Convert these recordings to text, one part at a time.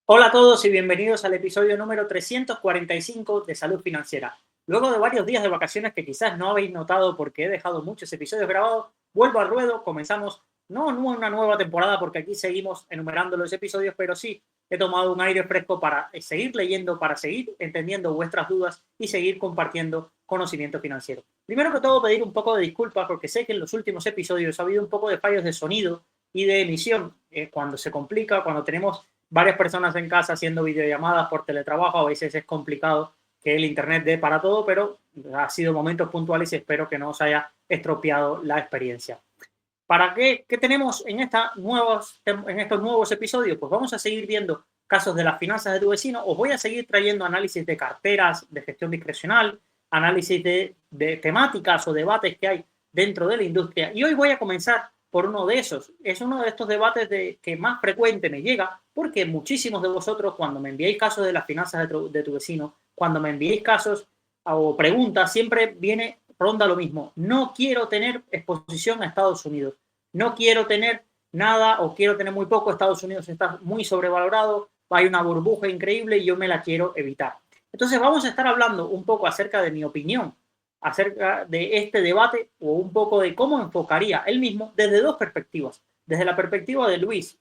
Hola a todos y bienvenidos al episodio número 345 de Salud Financiera. Luego de varios días de vacaciones que quizás no habéis notado porque he dejado muchos episodios grabados, vuelvo al ruedo, comenzamos no una nueva temporada porque aquí seguimos enumerando los episodios, pero sí he tomado un aire fresco para seguir leyendo, para seguir entendiendo vuestras dudas y seguir compartiendo conocimiento financiero. Primero que todo, pedir un poco de disculpas porque sé que en los últimos episodios ha habido un poco de fallos de sonido y de emisión cuando se complica, cuando tenemos varias personas en casa haciendo videollamadas por teletrabajo. A veces es complicado que el internet dé para todo, pero ha sido momentos puntuales y espero que no os haya estropeado la experiencia. ¿Para qué tenemos en estos nuevos episodios? Pues vamos a seguir viendo casos de las finanzas de tu vecino. Os voy a seguir trayendo análisis de carteras de gestión discrecional, análisis de temáticas o debates que hay dentro de la industria. Y hoy voy a comenzar por uno de esos. Es uno de estos debates que más frecuente me llega porque muchísimos de vosotros, cuando me enviáis casos de las finanzas de tu vecino, cuando me enviáis casos o preguntas, siempre ronda lo mismo. No quiero tener exposición a Estados Unidos. No quiero tener nada o quiero tener muy poco. Estados Unidos está muy sobrevalorado, hay una burbuja increíble y yo me la quiero evitar. Entonces vamos a estar hablando un poco acerca de mi opinión acerca de este debate o un poco de cómo enfocaría él mismo desde dos perspectivas. Desde la perspectiva de Luis,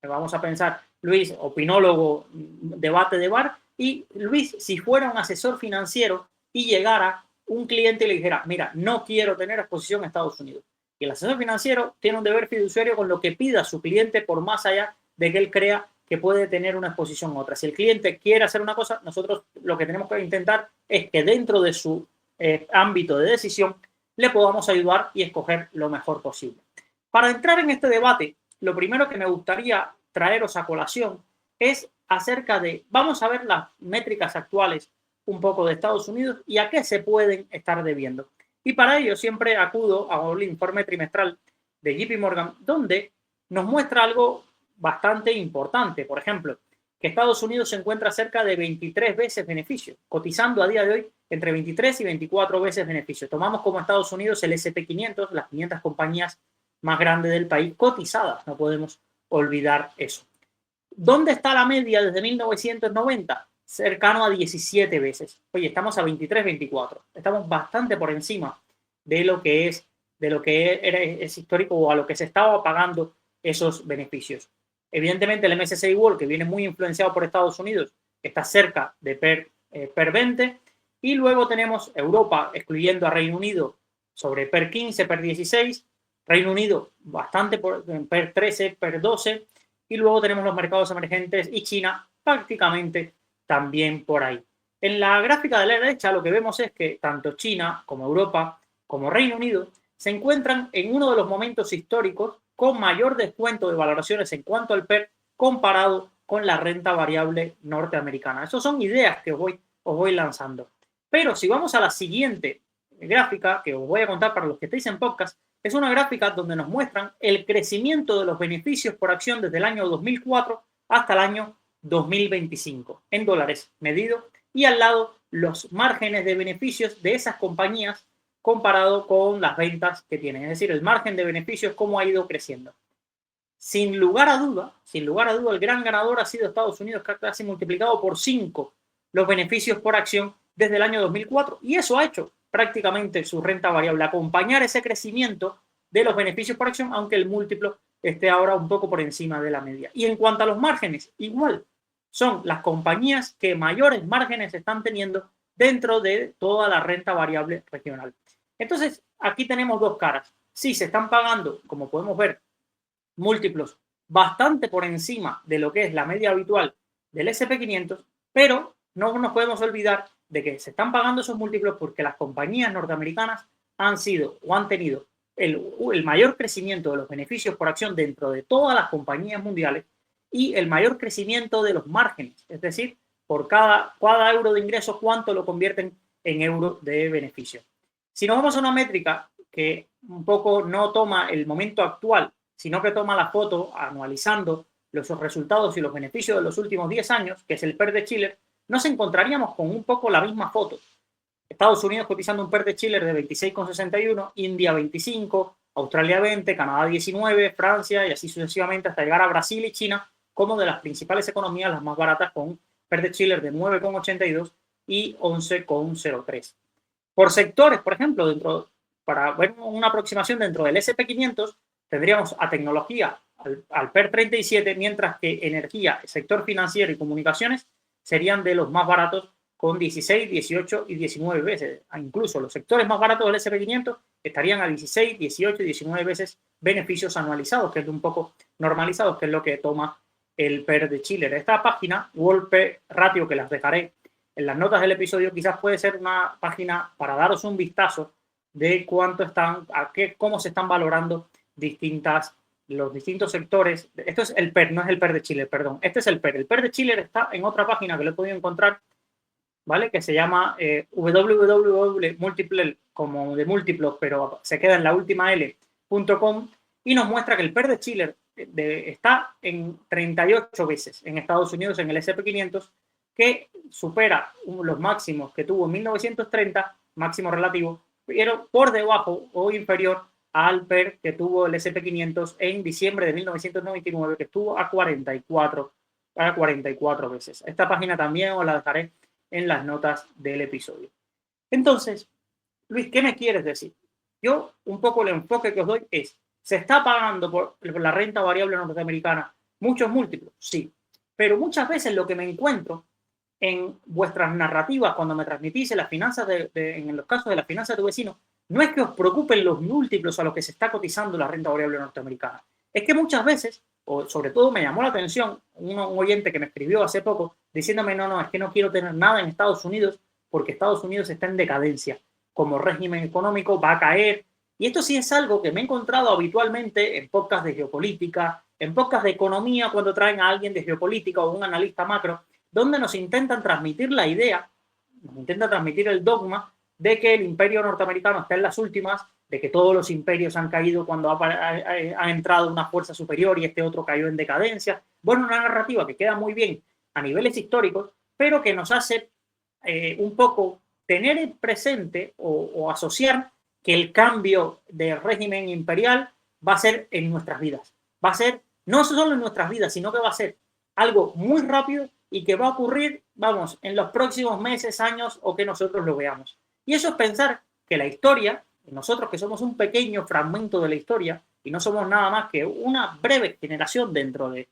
vamos a pensar, Luis, opinólogo, debate de bar, y Luis, si fuera un asesor financiero y llegara un cliente y le dijera, mira, no quiero tener exposición a Estados Unidos. Y el asesor financiero tiene un deber fiduciario con lo que pida a su cliente por más allá de que él crea que puede tener una exposición a otra. Si el cliente quiere hacer una cosa, nosotros lo que tenemos que intentar es que dentro de su ámbito de decisión le podamos ayudar y escoger lo mejor posible. Para entrar en este debate, lo primero que me gustaría traeros a colación es acerca de, vamos a ver las métricas actuales un poco de Estados Unidos y a qué se pueden estar debiendo. Y para ello siempre acudo a un informe trimestral de JP Morgan, donde nos muestra algo bastante importante. Por ejemplo, que Estados Unidos se encuentra cerca de 23 veces beneficio, cotizando a día de hoy entre 23 y 24 veces beneficio. Tomamos como Estados Unidos el S&P 500, las 500 compañías más grandes del país cotizadas, no podemos olvidar eso. ¿Dónde está la media desde 1990? Cercano a 17 veces. Oye, estamos a 23, 24. Estamos bastante por encima de lo que es histórico o a lo que se estaba pagando esos beneficios. Evidentemente el MSCI World, que viene muy influenciado por Estados Unidos, está cerca de PER 20, y luego tenemos Europa, excluyendo a Reino Unido, sobre PER 15, PER 16, Reino Unido bastante por PER 13, PER 12, y luego tenemos los mercados emergentes y China prácticamente también por ahí. En la gráfica de la derecha lo que vemos es que tanto China como Europa como Reino Unido se encuentran en uno de los momentos históricos con mayor descuento de valoraciones en cuanto al PER comparado con la renta variable norteamericana. Esas son ideas que os voy lanzando. Pero si vamos a la siguiente gráfica que os voy a contar para los que estéis en podcast, es una gráfica donde nos muestran el crecimiento de los beneficios por acción desde el año 2004 hasta el año 2025 en dólares medido, y al lado los márgenes de beneficios de esas compañías comparado con las ventas que tienen, es decir, el margen de beneficios, cómo ha ido creciendo. Sin lugar a duda, el gran ganador ha sido Estados Unidos, que ha casi multiplicado por 5 los beneficios por acción desde el año 2004, y eso ha hecho prácticamente su renta variable, acompañar ese crecimiento de los beneficios por acción, aunque el múltiplo esté ahora un poco por encima de la media. Y en cuanto a los márgenes, igual, son las compañías que mayores márgenes están teniendo dentro de toda la renta variable regional. Entonces, aquí tenemos dos caras. Sí, se están pagando, como podemos ver, múltiplos bastante por encima de lo que es la media habitual del S&P 500, pero no nos podemos olvidar de que se están pagando esos múltiplos porque las compañías norteamericanas han sido o han tenido el mayor crecimiento de los beneficios por acción dentro de todas las compañías mundiales y el mayor crecimiento de los márgenes, es decir, por cada euro de ingresos, cuánto lo convierten en euro de beneficio. Si nos vamos a una métrica que un poco no toma el momento actual, sino que toma la foto anualizando los resultados y los beneficios de los últimos 10 años, que es el PER de Shiller, nos encontraríamos con un poco la misma foto. Estados Unidos cotizando un PER de Shiller de 26,61, India 25, Australia 20, Canadá 19, Francia y así sucesivamente hasta llegar a Brasil y China como de las principales economías, las más baratas, con PER de Schiller de 9,82 y 11,03. Por sectores, por ejemplo, para ver una aproximación dentro del SP500, tendríamos a tecnología al PER 37, mientras que energía, sector financiero y comunicaciones serían de los más baratos con 16, 18 y 19 veces. Incluso los sectores más baratos del SP500 estarían a 16, 18 y 19 veces beneficios anualizados, que es un poco normalizados, que es lo que toma el PER de Schiller. Esta página, World PER Ratio, que las dejaré en las notas del episodio, quizás puede ser una página para daros un vistazo de cuánto están, cómo se están valorando los distintos sectores. Esto es el PER, no es el PER de Schiller, perdón. Este es el PER. El PER de Schiller está en otra página que lo he podido encontrar, ¿vale? Que se llama www.multiple, como de múltiplos, pero se queda en la última L.com, y nos muestra que el PER de Schiller está en 38 veces en Estados Unidos en el SP500, que supera los máximos que tuvo en 1930, máximo relativo, pero por debajo o inferior al PER que tuvo el SP500 en diciembre de 1999, que estuvo a 44 veces. Esta página también os la dejaré en las notas del episodio. Entonces, Luis, ¿qué me quieres decir? Yo, un poco el enfoque que os doy es, ¿se está pagando por la renta variable norteamericana muchos múltiplos? Sí, pero muchas veces lo que me encuentro en vuestras narrativas cuando me transmitís en las finanzas en los casos de las finanzas de tu vecino, no es que os preocupen los múltiplos a los que se está cotizando la renta variable norteamericana. Es que muchas veces, o sobre todo me llamó la atención un oyente que me escribió hace poco diciéndome, no, es que no quiero tener nada en Estados Unidos porque Estados Unidos está en decadencia. Como régimen económico va a caer. Y esto sí es algo que me he encontrado habitualmente en podcasts de geopolítica, en podcasts de economía, cuando traen a alguien de geopolítica o un analista macro, donde nos intentan transmitir la idea, nos intentan transmitir el dogma de que el imperio norteamericano está en las últimas, de que todos los imperios han caído cuando ha entrado una fuerza superior y este otro cayó en decadencia. Bueno, una narrativa que queda muy bien a niveles históricos, pero que nos hace un poco tener presente o asociar que el cambio de régimen imperial va a ser en nuestras vidas. Va a ser no solo en nuestras vidas, sino que va a ser algo muy rápido y que va a ocurrir, vamos, en los próximos meses, años o que nosotros lo veamos. Y eso es pensar que la historia, nosotros que somos un pequeño fragmento de la historia y no somos nada más que una breve generación dentro de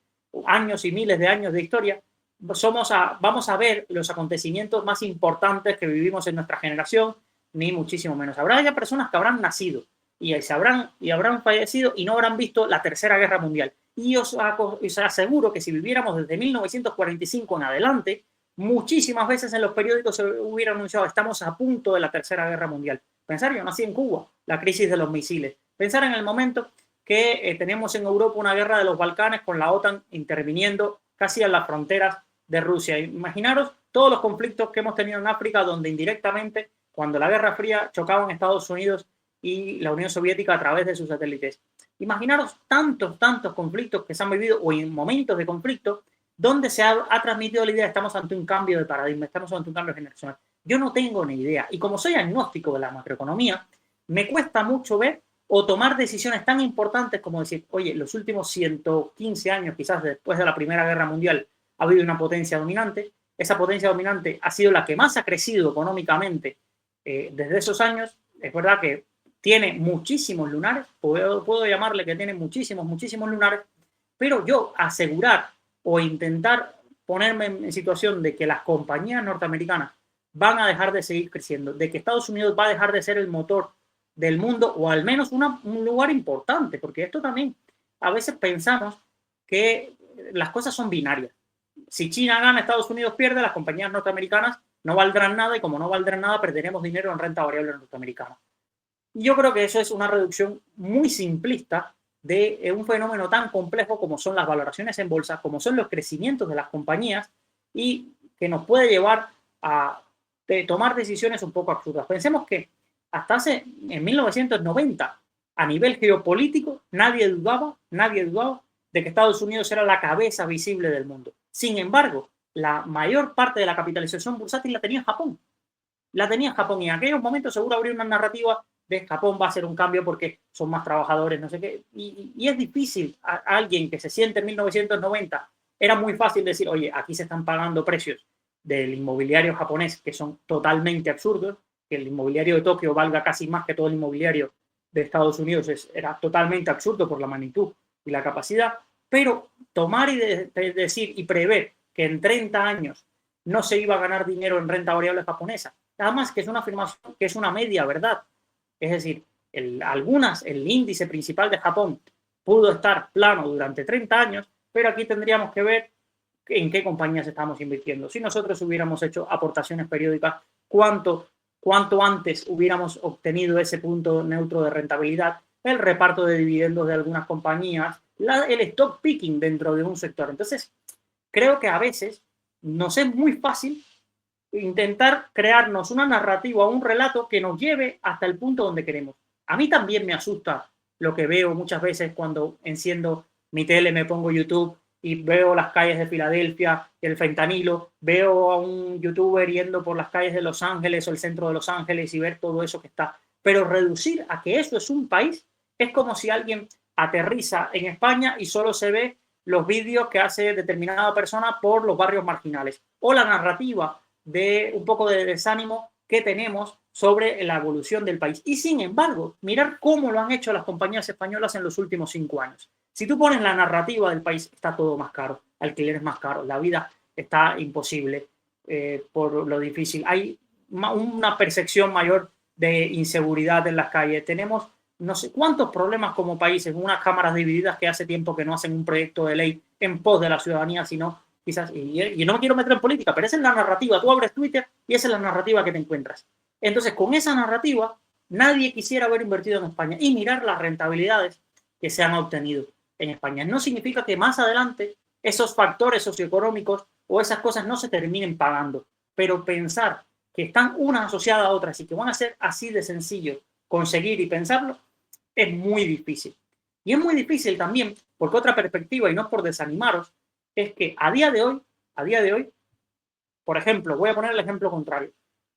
años y miles de años de historia, vamos a ver los acontecimientos más importantes que vivimos en nuestra generación, ni muchísimo menos. Habrá ya personas que habrán nacido y habrán fallecido y no habrán visto la Tercera Guerra Mundial. Y os aseguro que si viviéramos desde 1945 en adelante, muchísimas veces en los periódicos se hubiera anunciado estamos a punto de la Tercera Guerra Mundial. Pensar, yo nací en Cuba, la crisis de los misiles. Pensar en el momento que tenemos en Europa una guerra de los Balcanes con la OTAN interviniendo casi a las fronteras de Rusia. Imaginaros todos los conflictos que hemos tenido en África donde indirectamente, cuando la Guerra Fría, chocaban Estados Unidos y la Unión Soviética a través de sus satélites. Imaginaros tantos conflictos que se han vivido o en momentos de conflicto donde se ha transmitido la idea de estamos ante un cambio de paradigma, estamos ante un cambio generacional. Yo no tengo ni idea. Y como soy agnóstico de la macroeconomía, me cuesta mucho ver o tomar decisiones tan importantes como decir, oye, los últimos 115 años, quizás después de la Primera Guerra Mundial, ha habido una potencia dominante. Esa potencia dominante ha sido la que más ha crecido económicamente desde esos años. Es verdad que tiene muchísimos lunares, puedo llamarle que tiene muchísimos lunares, pero yo asegurar o intentar ponerme en situación de que las compañías norteamericanas van a dejar de seguir creciendo, de que Estados Unidos va a dejar de ser el motor del mundo o al menos un lugar importante, porque esto también a veces pensamos que las cosas son binarias. Si China gana, Estados Unidos pierde, las compañías norteamericanas no valdrán nada y como no valdrán nada, perderemos dinero en renta variable norteamericana. Yo creo que eso es una reducción muy simplista de un fenómeno tan complejo como son las valoraciones en bolsa, como son los crecimientos de las compañías y que nos puede llevar a tomar decisiones un poco absurdas. Pensemos que hasta en 1990, a nivel geopolítico, nadie dudaba de que Estados Unidos era la cabeza visible del mundo. Sin embargo, la mayor parte de la capitalización bursátil la tenía Japón. La tenía Japón y en aquellos momentos seguro habría una narrativa de Japón va a ser un cambio porque son más trabajadores, no sé qué. Y es difícil a alguien que se siente en 1990 era muy fácil decir, oye, aquí se están pagando precios del inmobiliario japonés que son totalmente absurdos, que el inmobiliario de Tokio valga casi más que todo el inmobiliario de Estados Unidos, era totalmente absurdo por la magnitud y la capacidad, pero tomar y decir y prever que en 30 años no se iba a ganar dinero en renta variable japonesa, nada más que es una afirmación que es una media verdad, es decir, el índice principal de Japón pudo estar plano durante 30 años, pero aquí tendríamos que ver en qué compañías estamos invirtiendo. Si nosotros hubiéramos hecho aportaciones periódicas, cuánto antes hubiéramos obtenido ese punto neutro de rentabilidad, el reparto de dividendos de algunas compañías, el stock picking dentro de un sector. Entonces, creo que a veces nos es muy fácil intentar crearnos una narrativa o un relato que nos lleve hasta el punto donde queremos. A mí también me asusta lo que veo muchas veces cuando enciendo mi tele, me pongo YouTube y veo las calles de Filadelfia, el fentanilo, veo a un youtuber yendo por las calles de Los Ángeles o el centro de Los Ángeles y ver todo eso que está. Pero reducir a que eso es un país es como si alguien aterriza en España y solo se ve los vídeos que hace determinada persona por los barrios marginales. O la narrativa de un poco de desánimo que tenemos sobre la evolución del país. Y sin embargo, mirar cómo lo han hecho las compañías españolas en los últimos 5 años. Si tú pones la narrativa del país, está todo más caro, alquileres más caros, la vida está imposible por lo difícil. Hay una percepción mayor de inseguridad en las calles. Tenemos no sé cuántos problemas como países, unas cámaras divididas que hace tiempo que no hacen un proyecto de ley en pos de la ciudadanía, sino quizás, y no me quiero meter en política, pero esa es la narrativa. Tú abres Twitter y esa es la narrativa que te encuentras. Entonces, con esa narrativa, nadie quisiera haber invertido en España y mirar las rentabilidades que se han obtenido en España. No significa que más adelante esos factores socioeconómicos o esas cosas no se terminen pagando, pero pensar que están unas asociadas a otras y que van a ser así de sencillo conseguir y pensarlo, es muy difícil. Y es muy difícil también, porque otra perspectiva, y no por desanimaros, es que a día de hoy, por ejemplo, voy a poner el ejemplo contrario.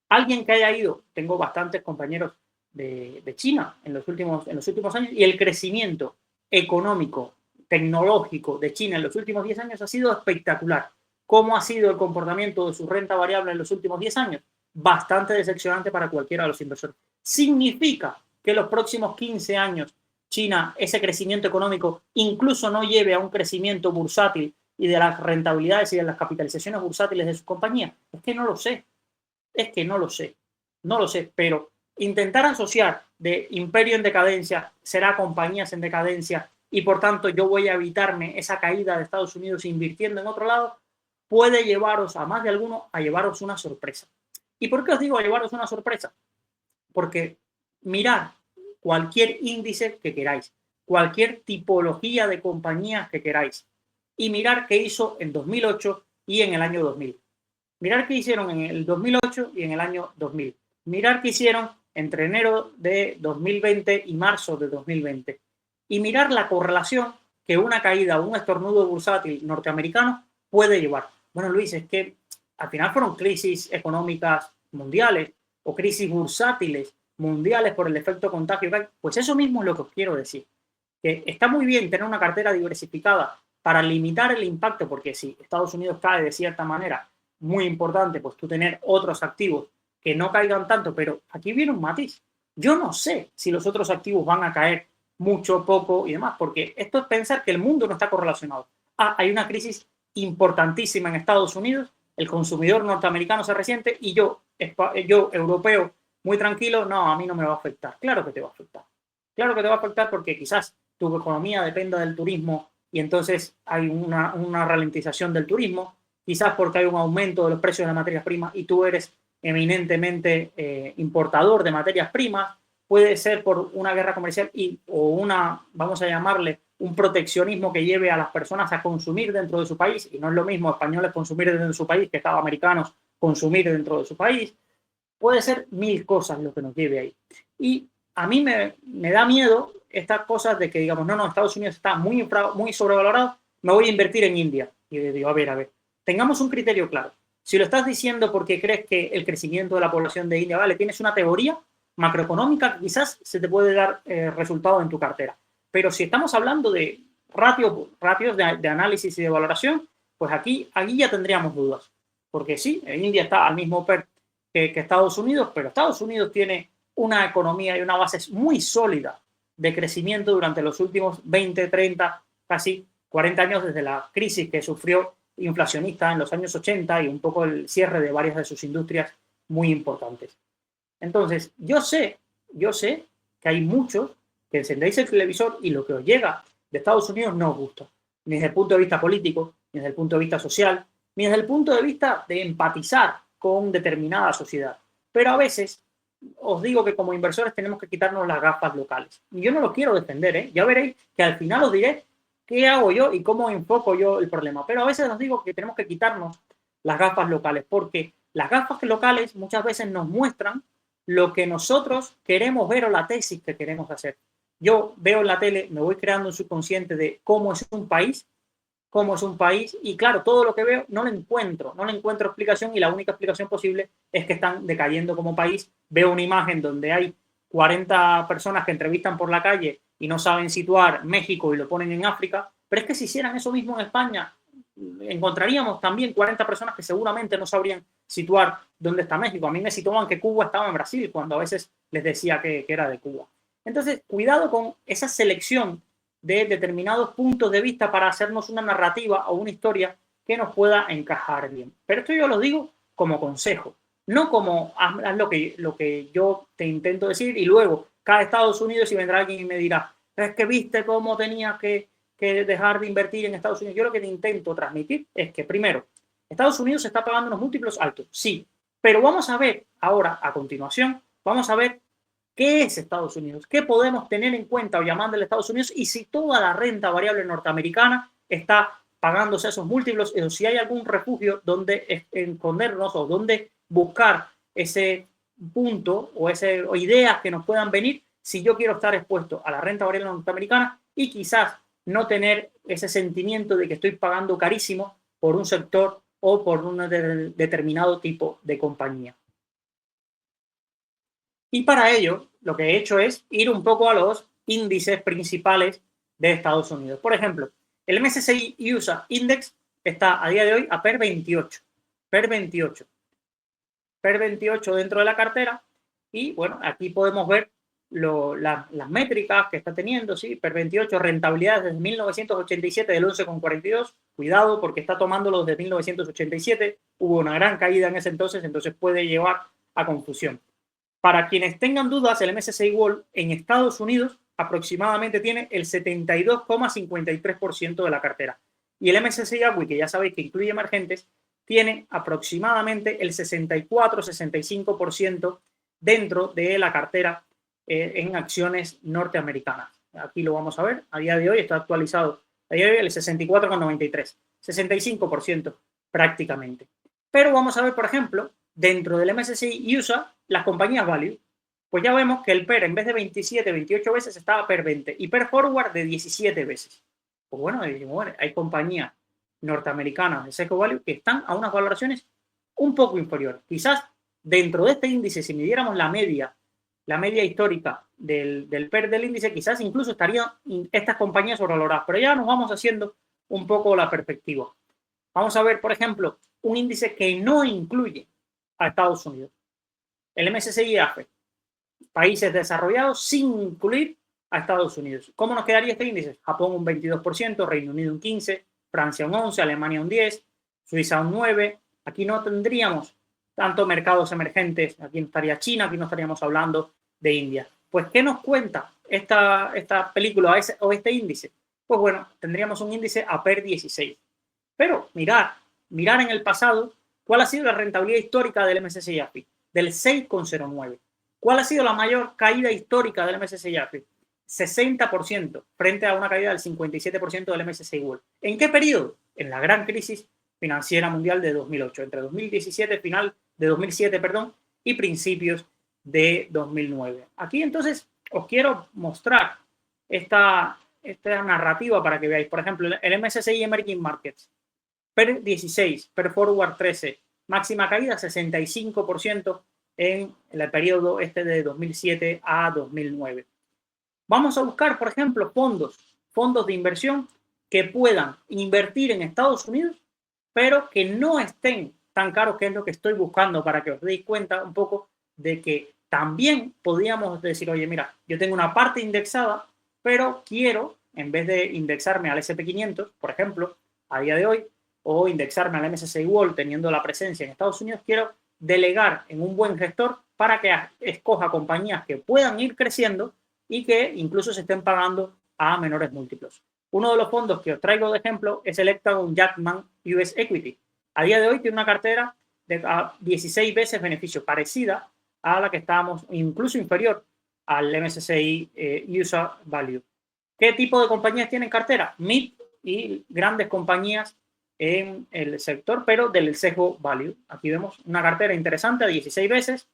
Alguien que haya ido, tengo bastantes compañeros de China en los últimos años, y el crecimiento económico, tecnológico de China en los últimos 10 años ha sido espectacular. ¿Cómo ha sido el comportamiento de su renta variable en los últimos 10 años? Bastante decepcionante para cualquiera de los inversores. Significa que los próximos 15 años China, ese crecimiento económico, incluso no lleve a un crecimiento bursátil y de las rentabilidades y de las capitalizaciones bursátiles de su compañía. Es que no lo sé. No lo sé, pero intentar asociar de imperio en decadencia será compañías en decadencia y por tanto yo voy a evitarme esa caída de Estados Unidos invirtiendo en otro lado, puede llevaros a más de alguno a llevaros una sorpresa. ¿Y por qué os digo a llevaros una sorpresa? Porque mirad cualquier índice que queráis, cualquier tipología de compañías que queráis y mirar qué hizo en 2008 y en el año 2000. Mirar qué hicieron en el 2008 y en el año 2000. Mirar qué hicieron entre enero de 2020 y marzo de 2020. Y mirar la correlación que una caída o un estornudo bursátil norteamericano puede llevar. Bueno, Luis, es que al final fueron crisis económicas mundiales o crisis bursátiles mundiales por el efecto contagio. Pues eso mismo es lo que os quiero decir. Que está muy bien tener una cartera diversificada para limitar el impacto, porque si Estados Unidos cae de cierta manera muy importante, pues tú tener otros activos que no caigan tanto, pero aquí viene un matiz. Yo no sé si los otros activos van a caer mucho, poco y demás, porque esto es pensar que el mundo no está correlacionado. Hay una crisis importantísima en Estados Unidos, el consumidor norteamericano se resiente y yo europeo, muy tranquilo, no, a mí no me va a afectar. Claro que te va a afectar. Claro que te va a afectar porque quizás tu economía dependa del turismo y entonces hay una ralentización del turismo, quizás porque hay un aumento de los precios de las materias primas y tú eres eminentemente importador de materias primas, puede ser por una guerra comercial o vamos a llamarle, un proteccionismo que lleve a las personas a consumir dentro de su país, y no es lo mismo españoles consumir dentro de su país que americanos consumir dentro de su país. Puede ser mil cosas lo que nos lleve ahí. Y a mí me da miedo estas cosas de que digamos, no, Estados Unidos está muy sobrevalorado, me voy a invertir en India. Y digo, a ver, tengamos un criterio claro. Si lo estás diciendo porque crees que el crecimiento de la población de India, vale, tienes una teoría macroeconómica que quizás se te puede dar resultado en tu cartera. Pero si estamos hablando de ratios de análisis y de valoración, Pues aquí ya tendríamos dudas. Porque sí, India está al mismo PER que Estados Unidos, pero Estados Unidos tiene una economía y una base muy sólida de crecimiento durante los últimos 20, 30, casi 40 años desde la crisis que sufrió inflacionista en los años 80 y un poco el cierre de varias de sus industrias muy importantes. Entonces, yo sé que hay muchos que encendéis el televisor y lo que os llega de Estados Unidos no os gusta, ni desde el punto de vista político, ni desde el punto de vista social, ni desde el punto de vista de empatizar con determinada sociedad. Pero a veces os digo que como inversores tenemos que quitarnos las gafas locales. Y yo no lo quiero defender, ¿eh? Ya veréis que al final os diré qué hago yo y cómo enfoco yo el problema. Pero a veces os digo que tenemos que quitarnos las gafas locales, porque las gafas locales muchas veces nos muestran lo que nosotros queremos ver o la tesis que queremos hacer. Yo veo en la tele, me voy creando un subconsciente de cómo es un país y claro, todo lo que veo no le encuentro explicación y la única explicación posible es que están decayendo como país. Veo una imagen donde hay 40 personas que entrevistan por la calle y no saben situar México y lo ponen en África, pero es que si hicieran eso mismo en España, encontraríamos también 40 personas que seguramente no sabrían situar dónde está México. A mí me situaban que Cuba estaba en Brasil cuando a veces les decía que era de Cuba. Entonces, cuidado con esa selección de determinados puntos de vista para hacernos una narrativa o una historia que nos pueda encajar bien. Pero esto yo lo digo como consejo, no como haz lo que yo te intento decir y luego cae Estados Unidos y vendrá alguien y me dirá, es que viste cómo tenía que dejar de invertir en Estados Unidos. Yo lo que te intento transmitir es que, primero, Estados Unidos está pagando unos múltiplos altos, sí, pero vamos a ver ahora, a continuación, vamos a ver qué es Estados Unidos, qué podemos tener en cuenta o llamándole Estados Unidos y si toda la renta variable norteamericana está pagándose esos múltiplos, o si hay algún refugio donde escondernos o donde buscar ese punto o ideas que nos puedan venir si yo quiero estar expuesto a la renta variable norteamericana y quizás no tener ese sentimiento de que estoy pagando carísimo por un sector o por un determinado tipo de compañía. Y para ello, lo que he hecho es ir un poco a los índices principales de Estados Unidos. Por ejemplo, el MSCI USA Index está a día de hoy a PER 28. PER 28. PER 28 dentro de la cartera. Y bueno, aquí podemos ver las métricas que está teniendo, ¿sí? PER 28, rentabilidad desde 1987 del 11,42. Cuidado porque está tomando los de 1987. Hubo una gran caída en ese entonces puede llevar a confusión. Para quienes tengan dudas, el MSCI World en Estados Unidos aproximadamente tiene el 72,53% de la cartera. Y el MSCI AWI, que ya sabéis que incluye emergentes, tiene aproximadamente el 64-65% dentro de la cartera en acciones norteamericanas. Aquí lo vamos a ver. A día de hoy está actualizado. A día de hoy el 64,93%. 65% prácticamente. Pero vamos a ver, por ejemplo, dentro del MSCI USA, las compañías value, pues ya vemos que el PER en vez de 27, 28 veces estaba PER 20 y PER forward de 17 veces. Pues bueno, hay compañías norteamericanas de Seco Value que están a unas valoraciones un poco inferiores. Quizás dentro de este índice, si midiéramos la media histórica del PER del índice, quizás incluso estarían estas compañías sobrevaloradas, pero ya nos vamos haciendo un poco la perspectiva. Vamos a ver, por ejemplo, un índice que no incluye a Estados Unidos. El MSCI AFE, países desarrollados sin incluir a Estados Unidos. ¿Cómo nos quedaría este índice? Japón un 22%, Reino Unido un 15%, Francia un 11%, Alemania un 10%, Suiza un 9%. Aquí no tendríamos tanto mercados emergentes, aquí no estaría China, aquí no estaríamos hablando de India. Pues, ¿qué nos cuenta esta película o este índice? Pues bueno, tendríamos un índice a PER 16. Pero mirar en el pasado, ¿cuál ha sido la rentabilidad histórica del MSCI AFI? Del 6,09. ¿Cuál ha sido la mayor caída histórica del MSCI AFI? 60% frente a una caída del 57% del MSCI World. ¿En qué periodo? En la gran crisis financiera mundial de 2008, entre 2017, final de 2007, y principios de 2009. Aquí entonces os quiero mostrar esta narrativa para que veáis. Por ejemplo, el MSCI Emerging Markets, PER 16, PER Forward 13, máxima caída 65% en el periodo de 2007 a 2009. Vamos a buscar, por ejemplo, fondos de inversión que puedan invertir en Estados Unidos pero que no estén tan caros, que es lo que estoy buscando para que os deis cuenta un poco de que también podríamos decir, oye, mira, yo tengo una parte indexada, pero quiero, en vez de indexarme al SP500, por ejemplo, a día de hoy, o indexarme al MSCI World teniendo la presencia en Estados Unidos, quiero delegar en un buen gestor para que escoja compañías que puedan ir creciendo y que incluso se estén pagando a menores múltiplos. Uno de los fondos que os traigo de ejemplo es el Hexagon Jackman US Equity. A día de hoy tiene una cartera de 16 veces beneficio, parecida a la que estábamos, incluso inferior al MSCI USA Value. ¿Qué tipo de compañías tienen cartera? Mid y grandes compañías en el sector, pero del sesgo value. Aquí vemos una cartera interesante a 16 veces,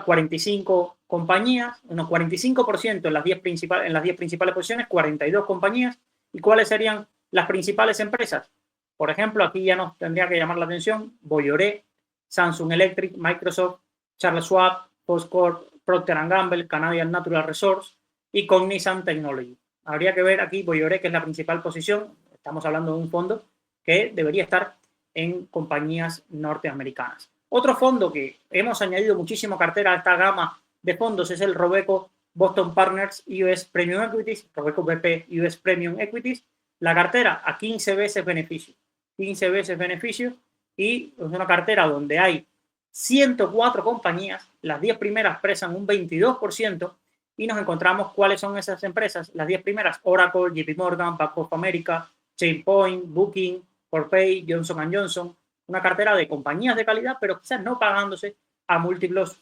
45 compañías, unos 45% en las 10 principales posiciones, 42 compañías. ¿Y cuáles serían las principales empresas? Por ejemplo, aquí ya nos tendría que llamar la atención Bolloré, Samsung Electric, Microsoft, Charles Schwab, Postcorp, Procter & Gamble, Canadian Natural Resources y Cognizant Technology. Habría que ver aquí Bolloré, que es la principal posición. Estamos hablando de un fondo que debería estar en compañías norteamericanas. Otro fondo que hemos añadido muchísimo cartera a esta gama de fondos es el Robeco Boston Partners US Premium Equities, Robeco BP US Premium Equities. La cartera a 15 veces beneficio. 15 veces beneficio y es una cartera donde hay 104 compañías, las 10 primeras presan un 22% y nos encontramos cuáles son esas empresas. Las 10 primeras, Oracle, JP Morgan, Bank of America, Chainpoint, Booking, Corpay, Johnson & Johnson, una cartera de compañías de calidad, pero quizás no pagándose a múltiplos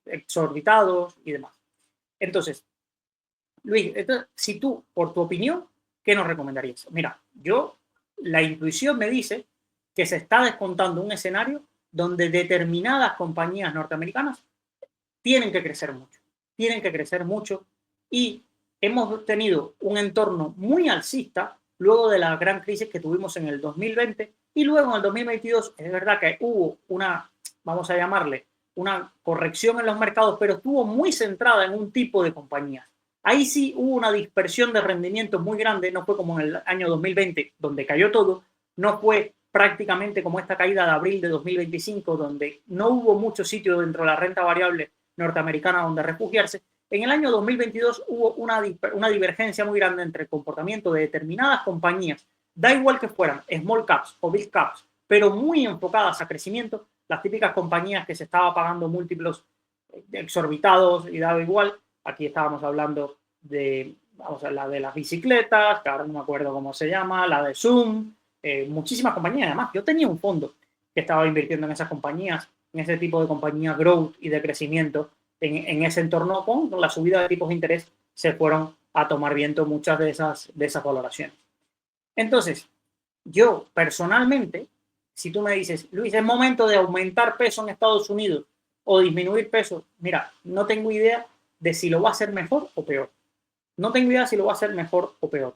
exorbitados y demás. Entonces, Luis, si tú, por tu opinión, ¿qué nos recomendarías? Mira, la intuición me dice que se está descontando un escenario donde determinadas compañías norteamericanas tienen que crecer mucho y hemos tenido un entorno muy alcista luego de la gran crisis que tuvimos en el 2020 y luego en el 2022 es verdad que hubo vamos a llamarle, una corrección en los mercados, pero estuvo muy centrada en un tipo de compañías. Ahí sí hubo una dispersión de rendimientos muy grande, no fue como en el año 2020, donde cayó todo, no fue prácticamente como esta caída de abril de 2025, donde no hubo mucho sitio dentro de la renta variable norteamericana donde refugiarse. En el año 2022 hubo una divergencia muy grande entre el comportamiento de determinadas compañías, da igual que fueran small caps o big caps, pero muy enfocadas a crecimiento, las típicas compañías que se estaba pagando múltiplos exorbitados y dado igual. Aquí estábamos hablando de la de las bicicletas, que ahora no me acuerdo cómo se llama, la de Zoom, muchísimas compañías. Además, yo tenía un fondo que estaba invirtiendo en esas compañías, en ese tipo de compañías growth y de crecimiento, en ese entorno con la subida de tipos de interés se fueron a tomar viento muchas de esas valoraciones. Entonces, yo personalmente, si tú me dices, Luis, es momento de aumentar peso en Estados Unidos o disminuir peso, mira, no tengo idea de si lo va a hacer mejor o peor. No tengo idea si lo va a hacer mejor o peor.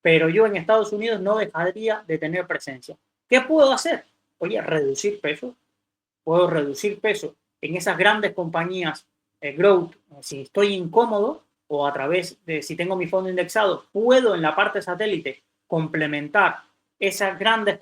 Pero yo en Estados Unidos no dejaría de tener presencia. ¿Qué puedo hacer? Oye, reducir peso. Puedo reducir peso en esas grandes compañías growth. Si estoy incómodo o a través de, si tengo mi fondo indexado, puedo en la parte satélite complementar esas grandes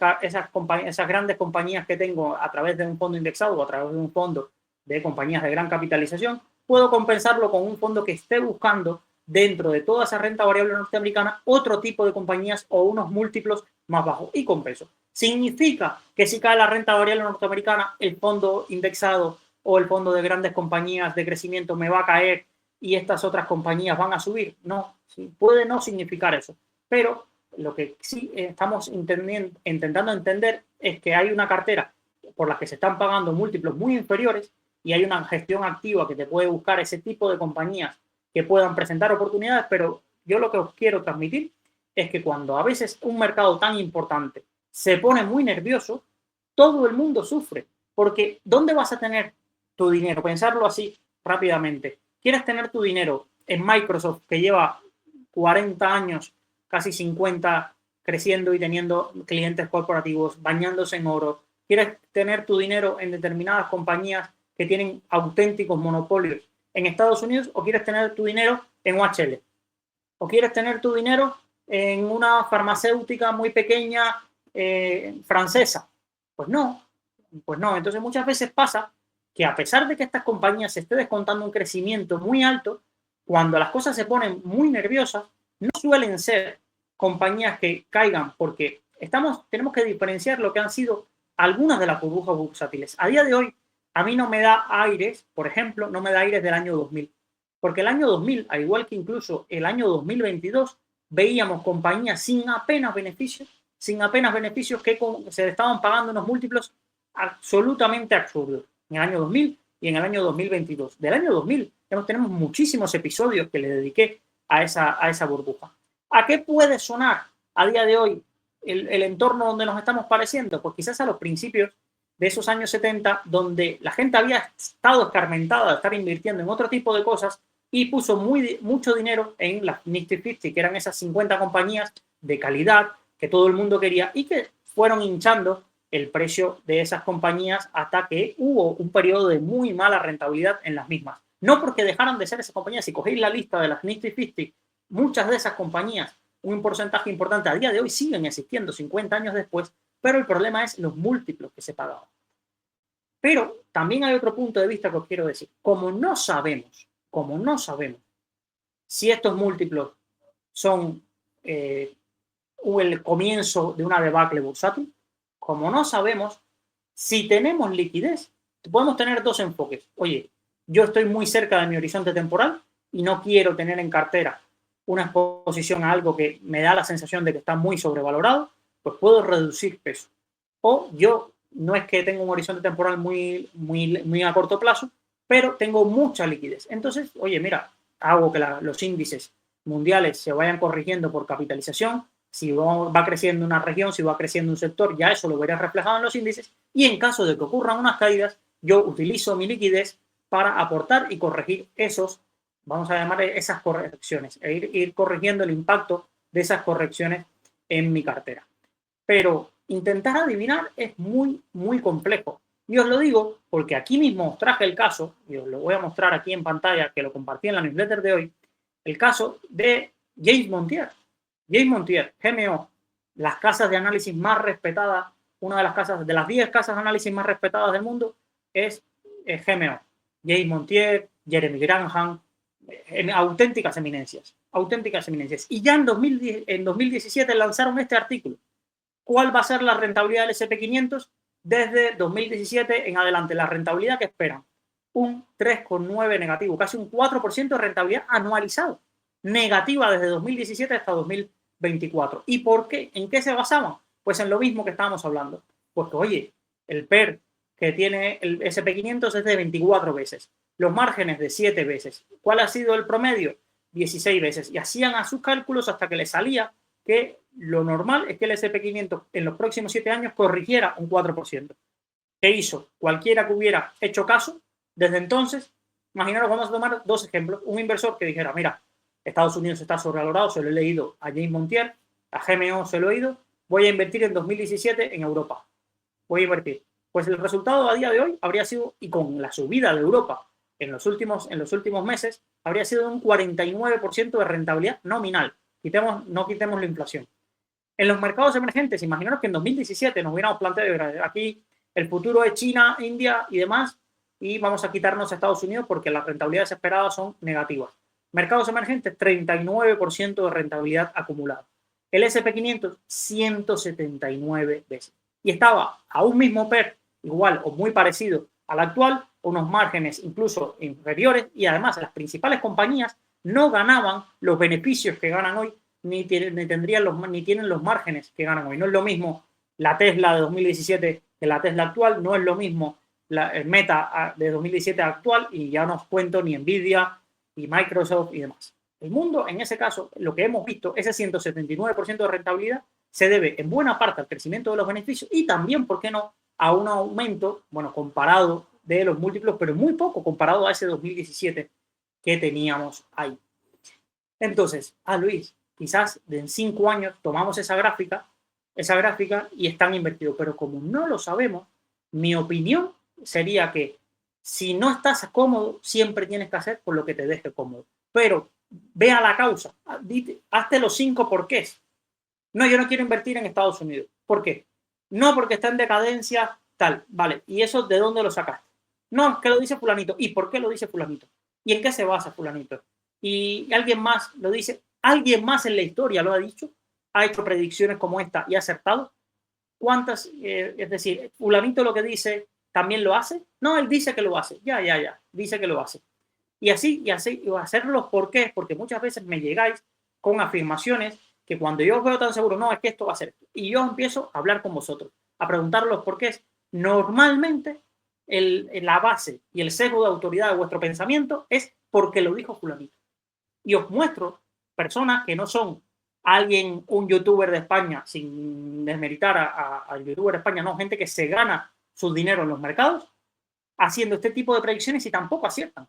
compañías que tengo a través de un fondo indexado o a través de un fondo de compañías de gran capitalización, puedo compensarlo con un fondo que esté buscando dentro de toda esa renta variable norteamericana otro tipo de compañías o unos múltiplos más bajos y con peso. Significa que si cae la renta variable norteamericana, el fondo indexado o el fondo de grandes compañías de crecimiento me va a caer y estas otras compañías van a subir. No, ¿sí? Puede no significar eso, pero lo que sí estamos intentando entender es que hay una cartera por la que se están pagando múltiplos muy inferiores y hay una gestión activa que te puede buscar ese tipo de compañías que puedan presentar oportunidades, pero yo lo que os quiero transmitir es que cuando a veces un mercado tan importante se pone muy nervioso, todo el mundo sufre, porque ¿dónde vas a tener tu dinero? Pensarlo así rápidamente. ¿Quieres tener tu dinero en Microsoft, que lleva 40 años, casi 50, creciendo y teniendo clientes corporativos, bañándose en oro? ¿Quieres tener tu dinero en determinadas compañías que tienen auténticos monopolios en Estados Unidos o quieres tener tu dinero en OHL? ¿O quieres tener tu dinero en una farmacéutica muy pequeña francesa. Pues no, pues no. Entonces muchas veces pasa que a pesar de que estas compañías se esté descontando un crecimiento muy alto, cuando las cosas se ponen muy nerviosas, no suelen ser compañías que caigan porque tenemos que diferenciar lo que han sido algunas de las burbujas bursátiles. A día de hoy, a mí no me da aires, por ejemplo, no me da aires del año 2000. Porque el año 2000, al igual que incluso el año 2022, veíamos compañías sin apenas beneficios que se estaban pagando unos múltiplos absolutamente absurdos en el año 2000 y en el año 2022. Del año 2000 tenemos muchísimos episodios que le dediqué a esa burbuja. ¿A qué puede sonar a día de hoy el entorno donde nos estamos pareciendo? Pues quizás a los principios de esos años 70, donde la gente había estado escarmentada de estar invirtiendo en otro tipo de cosas y puso mucho dinero en las Nifty 50, que eran esas 50 compañías de calidad que todo el mundo quería y que fueron hinchando el precio de esas compañías hasta que hubo un periodo de muy mala rentabilidad en las mismas. No porque dejaran de ser esas compañías. Si cogéis la lista de las Nifty 50, muchas de esas compañías, un porcentaje importante a día de hoy siguen existiendo 50 años después, pero el problema es los múltiplos que se pagaban. Pero también hay otro punto de vista que os quiero decir. Como no sabemos si estos múltiplos son el comienzo de una debacle bursátil, como no sabemos si tenemos liquidez, podemos tener dos enfoques. Oye, yo estoy muy cerca de mi horizonte temporal y no quiero tener en cartera una exposición a algo que me da la sensación de que está muy sobrevalorado, pues puedo reducir peso. O yo no es que tenga un horizonte temporal muy a corto plazo, pero tengo mucha liquidez. Entonces, oye, mira, hago que los índices mundiales se vayan corrigiendo por capitalización. Si va creciendo una región, si va creciendo un sector, ya eso lo veré reflejado en los índices. Y en caso de que ocurran unas caídas, yo utilizo mi liquidez para aportar y corregir vamos a llamar esas correcciones, e ir corrigiendo el impacto de esas correcciones en mi cartera. Pero intentar adivinar es muy, muy complejo. Y os lo digo porque aquí mismo os traje el caso, y os lo voy a mostrar aquí en pantalla, que lo compartí en la newsletter de hoy, el caso de James Montier. James Montier, GMO, las casas de análisis más respetadas, una de las 10 casas de análisis más respetadas del mundo es GMO. James Montier, Jeremy Grantham, auténticas eminencias. Y ya en 2017 lanzaron este artículo. ¿Cuál va a ser la rentabilidad del S&P500 desde 2017 en adelante? La rentabilidad que esperan, un 3,9 negativo, casi un 4% de rentabilidad anualizado, negativa desde 2017 hasta 2024. ¿Y por qué? ¿En qué se basaban? Pues en lo mismo que estábamos hablando. Pues que, oye, el PER que tiene el S&P500 es de 24 veces, los márgenes de 7 veces. ¿Cuál ha sido el promedio? 16 veces. Y hacían a sus cálculos hasta que les salía que lo normal es que el S&P500 en los próximos 7 años corrigiera un 4%. ¿Qué hizo? Cualquiera que hubiera hecho caso, desde entonces, imaginaros, vamos a tomar dos ejemplos. Un inversor que dijera, mira, Estados Unidos está sobrevalorado, se lo he leído a James Montier, a GMO se lo he oído, voy a invertir en 2017 en Europa. Voy a invertir. Pues el resultado a día de hoy habría sido, y con la subida de Europa en los últimos meses, habría sido un 49% de rentabilidad nominal. No quitemos la inflación. En los mercados emergentes, imaginaros que en 2017 nos hubiéramos planteado, aquí el futuro es China, India y demás, y vamos a quitarnos a Estados Unidos porque las rentabilidades esperadas son negativas. Mercados emergentes, 39% de rentabilidad acumulada. El S&P500, 179 veces. Y estaba a un mismo PER, igual o muy parecido al actual, unos márgenes incluso inferiores, y además las principales compañías no ganaban los beneficios que ganan hoy, ni tienen los márgenes que ganan hoy. No es lo mismo la Tesla de 2017 que la Tesla actual, no es lo mismo la Meta de 2017 actual, y ya no os cuento ni Nvidia, y Microsoft y demás. El mundo, en ese caso, lo que hemos visto, ese 179% de rentabilidad, se debe en buena parte al crecimiento de los beneficios y también, ¿por qué no?, a un aumento, bueno, comparado de los múltiplos, pero muy poco comparado a ese 2017 que teníamos ahí. Entonces, Luis, quizás en 5 años tomamos esa gráfica y están invertidos, pero como no lo sabemos, mi opinión sería que si no estás cómodo, siempre tienes que hacer por lo que te deje cómodo. Pero vea la causa, hazte los 5 porqués. No, yo no quiero invertir en Estados Unidos. ¿Por qué? No, porque está en decadencia, tal. Vale, ¿y eso de dónde lo sacaste? No, es que lo dice fulanito. ¿Y por qué lo dice fulanito? ¿Y en qué se basa fulanito? Y alguien más lo dice. ¿Alguien más en la historia lo ha dicho? ¿Ha hecho predicciones como esta y ha acertado? ¿Cuántas? Es decir, fulanito lo que dice también lo hace. No, él dice que lo hace. Ya. Dice que lo hace. Y así, y hacer los porqués, porque muchas veces me llegáis con afirmaciones que cuando yo os veo tan seguro, no, es que esto va a ser esto. Y yo empiezo a hablar con vosotros, a preguntar los porqués. Normalmente, la base y el sesgo de autoridad de vuestro pensamiento es porque lo dijo fulanito. Y os muestro personas que no son alguien, un youtuber de España, sin desmeritar al youtuber de España, no, gente que se gana su dinero en los mercados haciendo este tipo de predicciones y tampoco aciertan.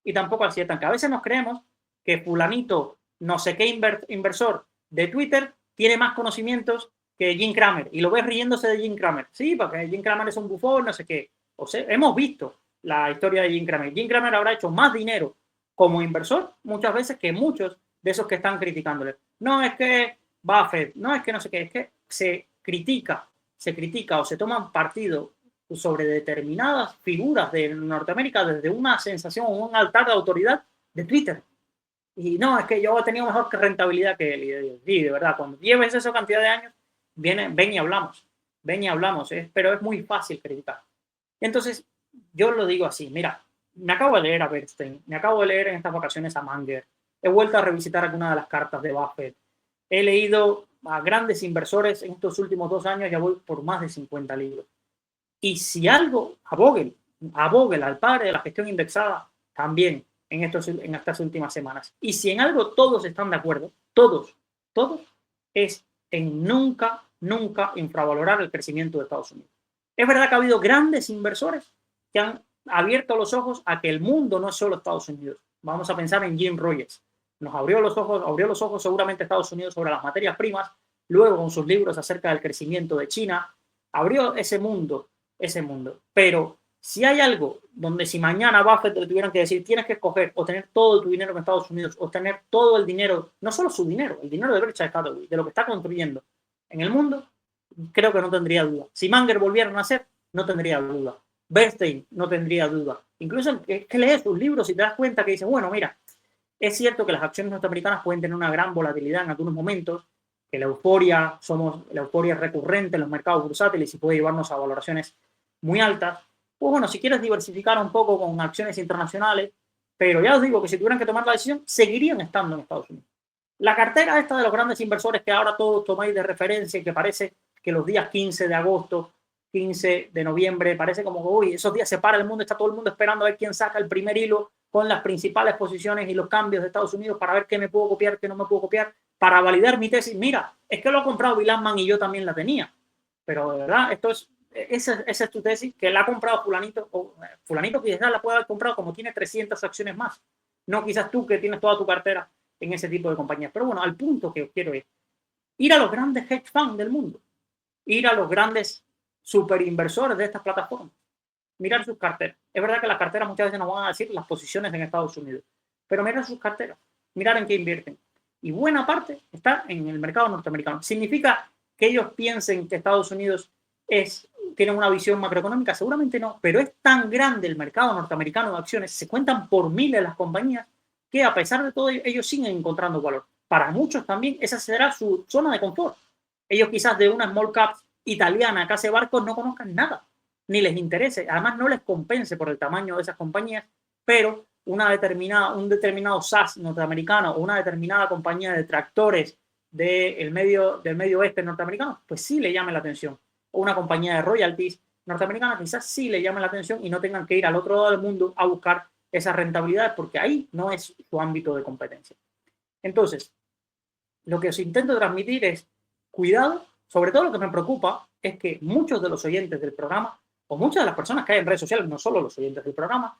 Que a veces nos creemos que fulanito, no sé qué inversor de Twitter, tiene más conocimientos que Jim Cramer y lo ves riéndose de Jim Cramer. Sí, porque Jim Cramer es un bufón, no sé qué. O sea, hemos visto la historia de Jim Cramer. Jim Cramer habrá hecho más dinero como inversor muchas veces que muchos de esos que están criticándole. No es que Buffett, no es que no sé qué, es que se critica o se toman partido sobre determinadas figuras de Norteamérica desde una sensación o un altar de autoridad de Twitter. Y no, es que yo he tenido mejor rentabilidad que él. Y de verdad, cuando lleves esa cantidad de años, ven y hablamos. Pero es muy fácil criticar. Entonces, yo lo digo así, mira, me acabo de leer a Bernstein, me acabo de leer en estas vacaciones a Munger, he vuelto a revisitar algunas de las cartas de Buffett, he leído a grandes inversores en estos últimos 2 años, ya voy por más de 50 libros. Y si algo, a Bogle, al padre de la gestión indexada, también en estas últimas semanas. Y si en algo todos están de acuerdo, todos, es en nunca infravalorar el crecimiento de Estados Unidos. Es verdad que ha habido grandes inversores que han abierto los ojos a que el mundo no es solo Estados Unidos. Vamos a pensar en Jim Rogers. Nos abrió los ojos seguramente Estados Unidos sobre las materias primas, luego con sus libros acerca del crecimiento de China, abrió ese mundo. Pero si hay algo donde si mañana Buffett le tuvieran que decir tienes que escoger o tener todo tu dinero en Estados Unidos o tener todo el dinero, no solo su dinero, el dinero de Berkshire Hathaway, de lo que está construyendo en el mundo, creo que no tendría duda. Si Munger volviera a nacer, no tendría duda. Bernstein no tendría duda. Incluso es que lees sus libros y te das cuenta que dices, bueno, mira, es cierto que las acciones norteamericanas pueden tener una gran volatilidad en algunos momentos, que la euforia es recurrente en los mercados bursátiles y puede llevarnos a valoraciones muy altas. Pues bueno, si quieres diversificar un poco con acciones internacionales, pero ya os digo que si tuvieran que tomar la decisión, seguirían estando en Estados Unidos. La cartera esta de los grandes inversores que ahora todos tomáis de referencia y que parece que los días 15 de agosto, 15 de noviembre, parece como que uy, esos días se para el mundo, está todo el mundo esperando a ver quién saca el primer hilo con las principales posiciones y los cambios de Estados Unidos para ver qué me puedo copiar, qué no me puedo copiar, para validar mi tesis. Mira, es que lo ha comprado Bill Ackman y yo también la tenía. Pero de verdad, esa es tu tesis, que la ha comprado fulanito, o fulanito quizás la puede haber comprado como tiene 300 acciones más. No quizás tú que tienes toda tu cartera en ese tipo de compañías. Pero bueno, al punto que quiero ir a los grandes hedge funds del mundo, ir a los grandes superinversores de estas plataformas, mirar sus carteras. Es verdad que las carteras muchas veces nos van a decir las posiciones en Estados Unidos, pero mirar sus carteras, mirar en qué invierten. Y buena parte está en el mercado norteamericano. ¿Significa que ellos piensen que Estados Unidos tienen una visión macroeconómica? Seguramente no, pero es tan grande el mercado norteamericano de acciones, se cuentan por miles las compañías, que a pesar de todo ellos siguen encontrando valor. Para muchos también esa será su zona de confort. Ellos quizás de una small cap italiana que hace barcos no conozcan nada, ni les interese, además no les compense por el tamaño de esas compañías, pero un determinado SAS norteamericano o una determinada compañía de tractores del medio oeste norteamericano, pues sí le llame la atención. O una compañía de royalties norteamericana quizás sí le llame la atención y no tengan que ir al otro lado del mundo a buscar esas rentabilidades porque ahí no es su ámbito de competencia. Entonces, lo que os intento transmitir es cuidado. Sobre todo lo que me preocupa es que muchos de los oyentes del programa o muchas de las personas que hay en redes sociales, no solo los oyentes del programa,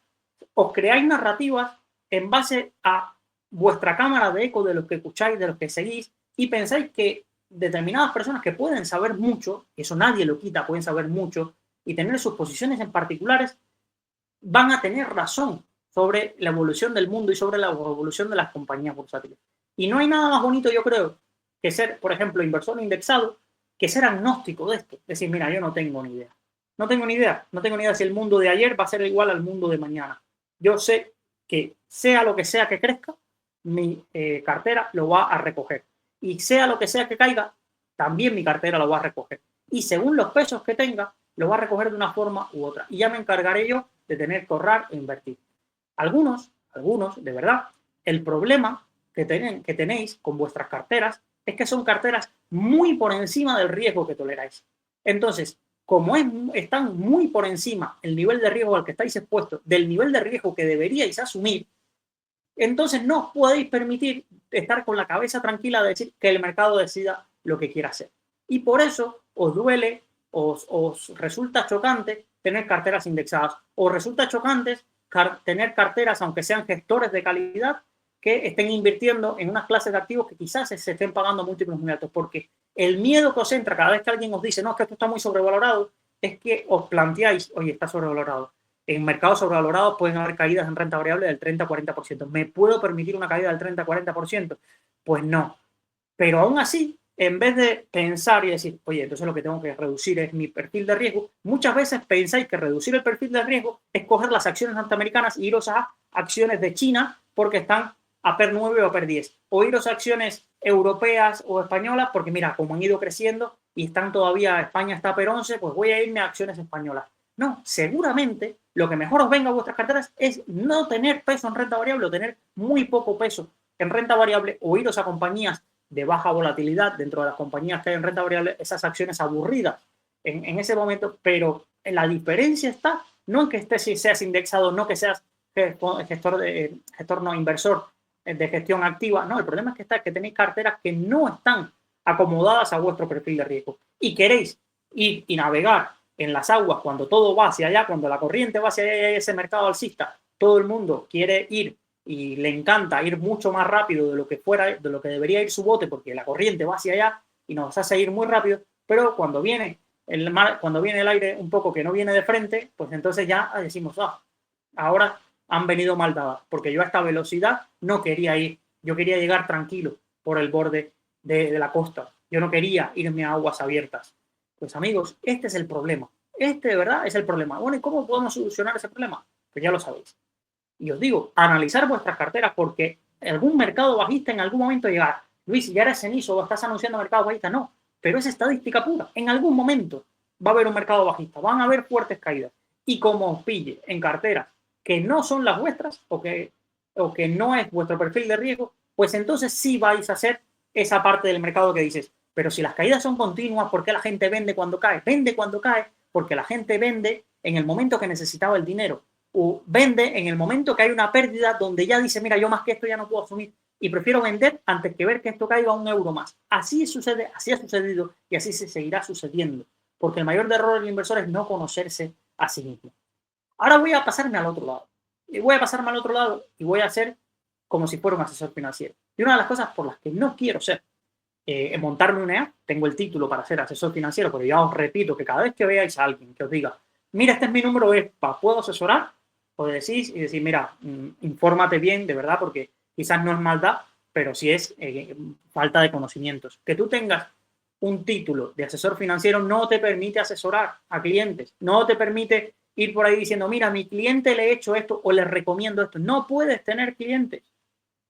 os creáis narrativas en base a vuestra cámara de eco de los que escucháis, de los que seguís, y pensáis que determinadas personas que pueden saber mucho, eso nadie lo quita, pueden saber mucho, y tener sus posiciones en particulares, van a tener razón sobre la evolución del mundo y sobre la evolución de las compañías bursátiles. Y no hay nada más bonito, yo creo, que ser, por ejemplo, inversor indexado que ser agnóstico de esto. Decir, mira, yo no tengo ni idea. No tengo ni idea. No tengo ni idea si el mundo de ayer va a ser igual al mundo de mañana. Yo sé que sea lo que sea que crezca, mi cartera lo va a recoger. Y sea lo que sea que caiga, también mi cartera lo va a recoger. Y según los pesos que tenga, lo va a recoger de una forma u otra. Y ya me encargaré yo de tener que ahorrar e invertir. Algunos, de verdad, el problema que tenéis con vuestras carteras es que son carteras muy por encima del riesgo que toleráis. Entonces, como están muy por encima el nivel de riesgo al que estáis expuestos del nivel de riesgo que deberíais asumir, entonces no os podéis permitir estar con la cabeza tranquila de decir que el mercado decida lo que quiera hacer. Y por eso os duele, os resulta chocante tener carteras indexadas. Os resulta chocante tener carteras, aunque sean gestores de calidad, que estén invirtiendo en unas clases de activos que quizás se estén pagando múltiplos muy altos. Porque el miedo que os entra cada vez que alguien os dice, no, es que esto está muy sobrevalorado, es que os planteáis, oye, está sobrevalorado. En mercados sobrevalorados pueden haber caídas en renta variable del 30-40%. ¿Me puedo permitir una caída del 30-40%? Pues no. Pero aún así, en vez de pensar y decir, oye, entonces lo que tengo que reducir es mi perfil de riesgo, muchas veces pensáis que reducir el perfil de riesgo es coger las acciones norteamericanas e iros a acciones de China porque están a PER 9 o a PER 10. O iros a acciones europeas o españolas porque, mira, como han ido creciendo y están todavía, España está a PER 11, pues voy a irme a acciones españolas. No, seguramente lo que mejor os venga a vuestras carteras es no tener peso en renta variable o tener muy poco peso en renta variable o iros a compañías de baja volatilidad dentro de las compañías que hay en renta variable, esas acciones aburridas en ese momento, pero la diferencia está no en que estés, si seas indexado, no que seas gestor no inversor de gestión activa, no, el problema es que tenéis carteras que no están acomodadas a vuestro perfil de riesgo y queréis ir y navegar en las aguas cuando todo va hacia allá, cuando la corriente va hacia allá y ese mercado alcista, todo el mundo quiere ir y le encanta ir mucho más rápido de lo que fuera, de lo que debería ir su bote, porque la corriente va hacia allá y nos hace ir muy rápido, pero cuando viene el aire un poco que no viene de frente, pues entonces ya decimos, ahora han venido mal dadas, porque yo a esta velocidad no quería ir, yo quería llegar tranquilo por el borde de la costa, yo no quería irme a aguas abiertas. Pues amigos, este es el problema, este de verdad es el problema. Bueno, ¿y cómo podemos solucionar ese problema? Pues ya lo sabéis. Y os digo, analizar vuestras carteras porque algún mercado bajista en algún momento llegará. Luis, ya eres cenizo o estás anunciando mercado bajista. No, pero es estadística pura. En algún momento va a haber un mercado bajista, van a haber fuertes caídas. Y como os pille en carteras que no son las vuestras o que no es vuestro perfil de riesgo, pues entonces sí vais a hacer esa parte del mercado que dices, pero si las caídas son continuas, ¿por qué la gente vende cuando cae? Vende cuando cae porque la gente vende en el momento que necesitaba el dinero o vende en el momento que hay una pérdida donde ya dice, mira, yo más que esto ya no puedo asumir y prefiero vender antes que ver que esto caiga a €1 más. Así sucede, así ha sucedido y así se seguirá sucediendo, porque el mayor error del inversor es no conocerse a sí mismo. Ahora voy a pasarme al otro lado. Y voy a pasarme al otro lado y voy a hacer como si fuera un asesor financiero. Y una de las cosas por las que no quiero ser montarme una app, tengo el título para ser asesor financiero, pero ya os repito que cada vez que veáis a alguien que os diga, mira, este es mi número ESPA, ¿puedo asesorar? Os decís y decís, mira, infórmate bien, de verdad, porque quizás no es maldad, pero sí es falta de conocimientos. Que tú tengas un título de asesor financiero no te permite asesorar a clientes, no te permite ir por ahí diciendo, mira, a mi cliente le he hecho esto o le recomiendo esto. No puedes tener clientes.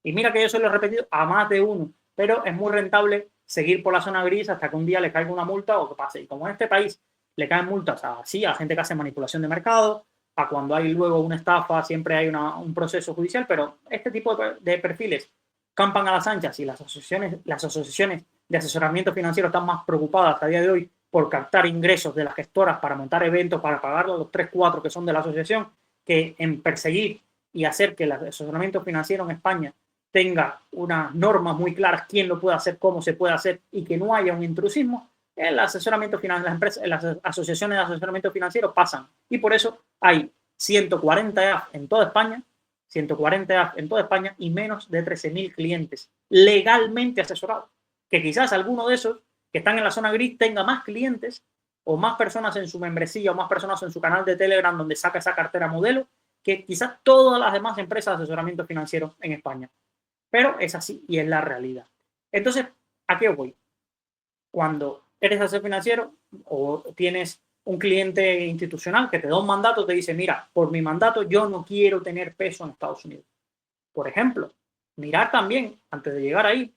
Y mira que yo se lo he repetido a más de uno, pero es muy rentable seguir por la zona gris hasta que un día le caiga una multa o que pase. Y como en este país le caen multas así a gente que hace manipulación de mercado, a cuando hay luego una estafa siempre hay un proceso judicial, pero este tipo de perfiles campan a las anchas y las asociaciones de asesoramiento financiero están más preocupadas a día de hoy por captar ingresos de las gestoras para montar eventos, para pagar a los 3, 4 que son de la asociación, que en perseguir y hacer que el asesoramiento financiero en España tenga unas normas muy claras, quién lo puede hacer, cómo se puede hacer y que no haya un intrusismo, el asesoramiento financiero, las empresas, las asociaciones de asesoramiento financiero pasan. Y por eso hay 140 EAF en toda España, 140 EAF en toda España y menos de 13.000 clientes legalmente asesorados. Que quizás alguno de esos que están en la zona gris tenga más clientes o más personas en su membresía o más personas en su canal de Telegram donde saca esa cartera modelo que quizás todas las demás empresas de asesoramiento financiero en España. Pero es así y es la realidad. Entonces, ¿a qué voy? Cuando eres asesor financiero o tienes un cliente institucional que te da un mandato, te dice, mira, por mi mandato yo no quiero tener peso en Estados Unidos. Por ejemplo, mirar también, antes de llegar ahí,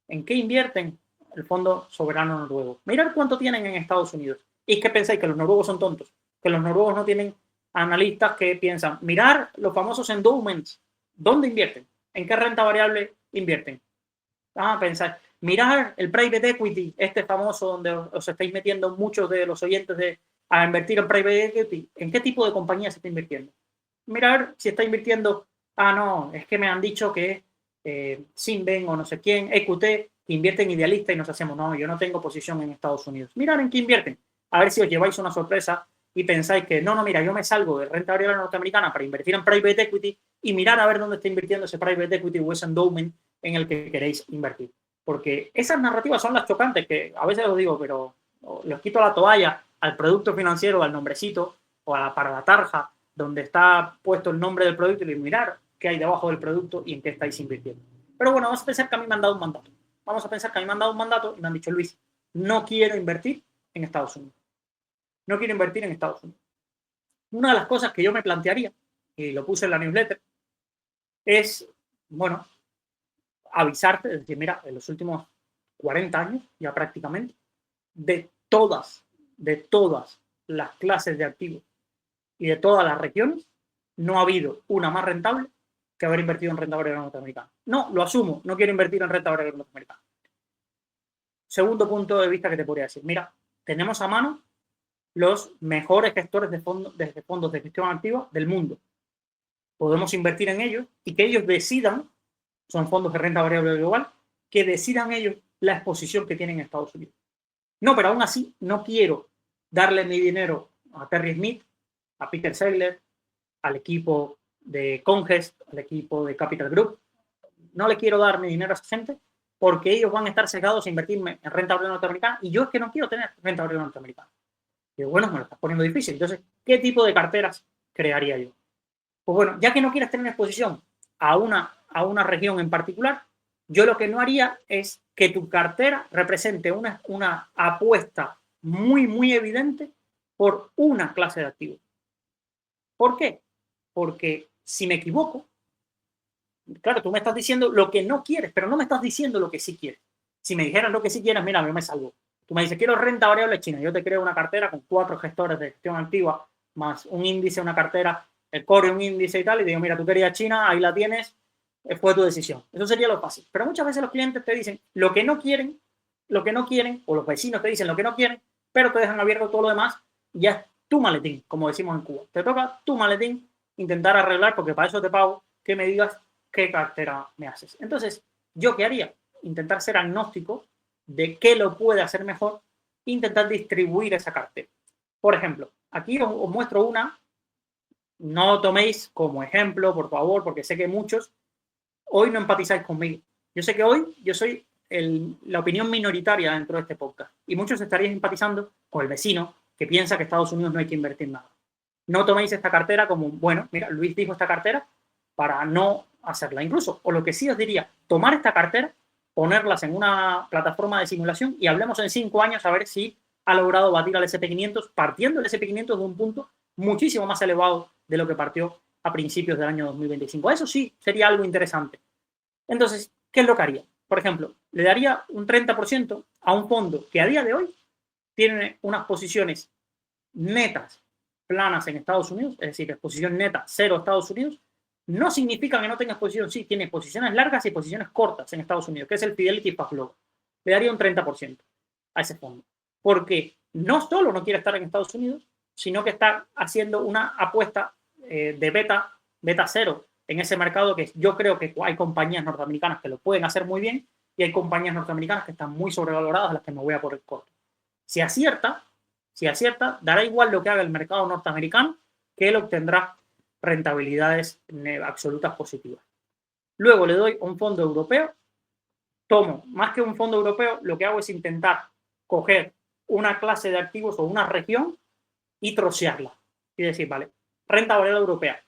en qué invierten el Fondo Soberano Noruego. Mirar cuánto tienen en Estados Unidos. ¿Y qué pensáis? ¿Que los noruegos son tontos? ¿Que los noruegos no tienen analistas que piensan? Mirar los famosos endowments. ¿Dónde invierten? ¿En qué renta variable invierten? Pensar. Mirar el private equity, este famoso donde os estáis metiendo muchos de los oyentes a invertir en private equity. ¿En qué tipo de compañía se está invirtiendo? Mirar si está invirtiendo, no, es que me han dicho que Sinven o no sé quién, EQT, que invierten idealista y nos hacemos, no, yo no tengo posición en Estados Unidos. Mirar en qué invierten, a ver si os lleváis una sorpresa y pensáis que, no, mira, yo me salgo de renta variable norteamericana para invertir en private equity y mirar a ver dónde está invirtiendo ese private equity o ese endowment en el que queréis invertir. Porque esas narrativas son las chocantes que a veces os digo, pero les quito la toalla al producto financiero, al nombrecito o para la tarja donde está puesto el nombre del producto y mirar qué hay debajo del producto y en qué estáis invirtiendo. Pero bueno, vamos a pensar que a mí me han dado un mandato. Vamos a pensar que a mí me han dado un mandato y me han dicho, Luis, no quiero invertir en Estados Unidos. No quiero invertir en Estados Unidos. Una de las cosas que yo me plantearía, y lo puse en la newsletter, es, bueno, avisarte, es decir, mira, en los últimos 40 años, ya prácticamente, de todas las clases de activos y de todas las regiones, no ha habido una más rentable que haber invertido en renta variable norteamericana. No, lo asumo, no quiero invertir en renta variable norteamericana. Segundo punto de vista que te podría decir, mira, tenemos a mano los mejores gestores de fondos de gestión activa del mundo. Podemos invertir en ellos y que ellos decidan, son fondos de renta variable global, que decidan ellos la exposición que tienen en Estados Unidos. No, pero aún así no quiero darle mi dinero a Terry Smith, a Peter Segler, al equipo de Congest, al equipo de Capital Group. No le quiero dar mi dinero a esa gente porque ellos van a estar cegados a invertirme en renta variable norteamericana y yo es que no quiero tener renta variable norteamericana. Y bueno, me lo estás poniendo difícil. Entonces, ¿qué tipo de carteras crearía yo? Pues bueno, ya que no quieres tener exposición a una región en particular, yo lo que no haría es que tu cartera represente una apuesta muy, muy evidente por una clase de activos. ¿Por qué? Porque si me equivoco, claro, tú me estás diciendo lo que no quieres, pero no me estás diciendo lo que sí quieres. Si me dijeras lo que sí quieres, mira, yo me salgo. Tú me dices, quiero renta variable china. Yo te creo una cartera con 4 gestores de gestión activa, más un índice, una cartera, el core, un índice y tal, y digo, mira, tú querías China, ahí la tienes, fue tu decisión. Eso sería lo fácil. Pero muchas veces los clientes te dicen lo que no quieren, o los vecinos te dicen lo que no quieren, pero te dejan abierto todo lo demás y ya es tu maletín, como decimos en Cuba. Te toca tu maletín intentar arreglar, porque para eso te pago que me digas qué cartera me haces. Entonces, ¿yo qué haría? Intentar ser agnóstico de qué lo puede hacer mejor e intentar distribuir esa cartera. Por ejemplo, aquí os muestro una, no toméis como ejemplo, por favor, porque sé que muchos hoy no empatizáis conmigo. Yo sé que hoy yo soy la opinión minoritaria dentro de este podcast y muchos estaríais empatizando con el vecino que piensa que Estados Unidos no hay que invertir nada. No toméis esta cartera como, bueno, mira, Luis dijo esta cartera para no hacerla. Incluso, o lo que sí os diría, tomar esta cartera, ponerlas en una plataforma de simulación y hablemos en 5 años a ver si ha logrado batir al SP500, partiendo el SP500 de un punto muchísimo más elevado de lo que partió a principios del año 2025. Eso sí sería algo interesante. Entonces, ¿qué es lo que haría? Por ejemplo, le daría un 30% a un fondo que a día de hoy tiene unas posiciones netas planas en Estados Unidos, es decir, exposición neta cero Estados Unidos, no significa que no tenga exposición, sí, tiene posiciones largas y posiciones cortas en Estados Unidos, que es el Fidelity Fast Global. Le daría un 30% a ese fondo, porque no solo no quiere estar en Estados Unidos, sino que está haciendo una apuesta de beta cero en ese mercado que yo creo que hay compañías norteamericanas que lo pueden hacer muy bien y hay compañías norteamericanas que están muy sobrevaloradas a las que me voy a poner corto. Si acierta, dará igual lo que haga el mercado norteamericano, que él obtendrá rentabilidades absolutas positivas. Luego le doy un fondo europeo, tomo, más que un fondo europeo, lo que hago es intentar coger una clase de activos o una región y trocearla. Y decir, vale, renta variable europea.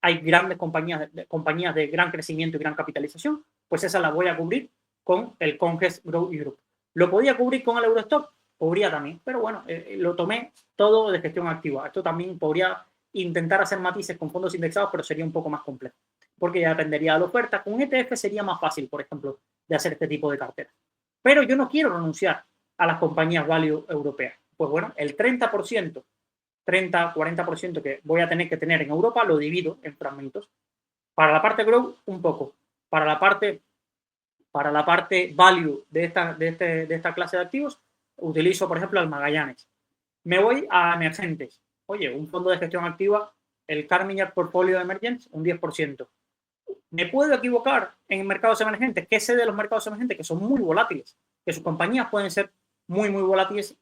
Hay grandes compañías de gran crecimiento y gran capitalización, pues esa la voy a cubrir con el Congest Growth Europe. ¿Lo podía cubrir con el Eurostock? Podría también, pero bueno, lo tomé todo de gestión activa. Esto también podría intentar hacer matices con fondos indexados, pero sería un poco más complejo, porque ya dependería de la oferta. Con ETF sería más fácil, por ejemplo, de hacer este tipo de carteras. Pero yo no quiero renunciar a las compañías value europeas. Pues bueno, el 30%, 30-40% que voy a tener que tener en Europa lo divido en fragmentos. Para la parte growth, un poco. Para la parte value de esta clase de activos, utilizo, por ejemplo, el Magallanes. Me voy a emergentes. Oye, un fondo de gestión activa, el Carmignac Portfolio de Emergents, un 10%. ¿Me puedo equivocar en mercados emergentes? ¿Qué sé de los mercados emergentes? Que son muy volátiles, que sus compañías pueden ser muy volátiles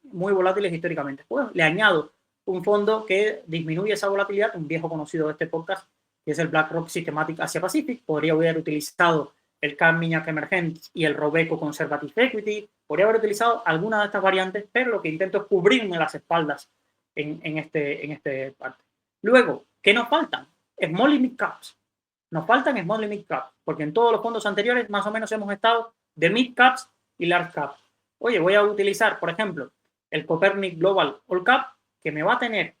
históricamente. Pues le añado un fondo que disminuye esa volatilidad, un viejo conocido de este podcast, que es el BlackRock Systematic Asia Pacific. Podría haber utilizado el Carmignac Emergents y el Robeco Conservative Equity. Podría haber utilizado alguna de estas variantes, pero lo que intento es cubrirme las espaldas en este parte. Luego, ¿qué nos faltan? Small y Mid Caps. Nos faltan small y mid caps, porque en todos los fondos anteriores más o menos hemos estado de mid caps y large caps. Oye, voy a utilizar, por ejemplo, el Copernic Global All Cap, que me va a tener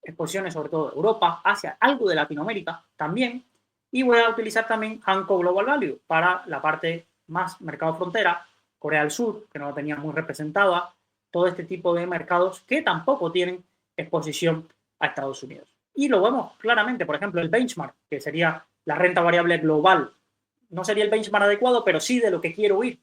exposiciones sobre todo de Europa, Asia, algo de Latinoamérica también, y voy a utilizar también Hanko Global Value para la parte más mercado frontera, Corea del Sur, que no lo tenía muy representada, todo este tipo de mercados que tampoco tienen exposición a Estados Unidos. Y lo vemos claramente, por ejemplo, el benchmark, que sería la renta variable global. No sería el benchmark adecuado, pero sí de lo que quiero ir.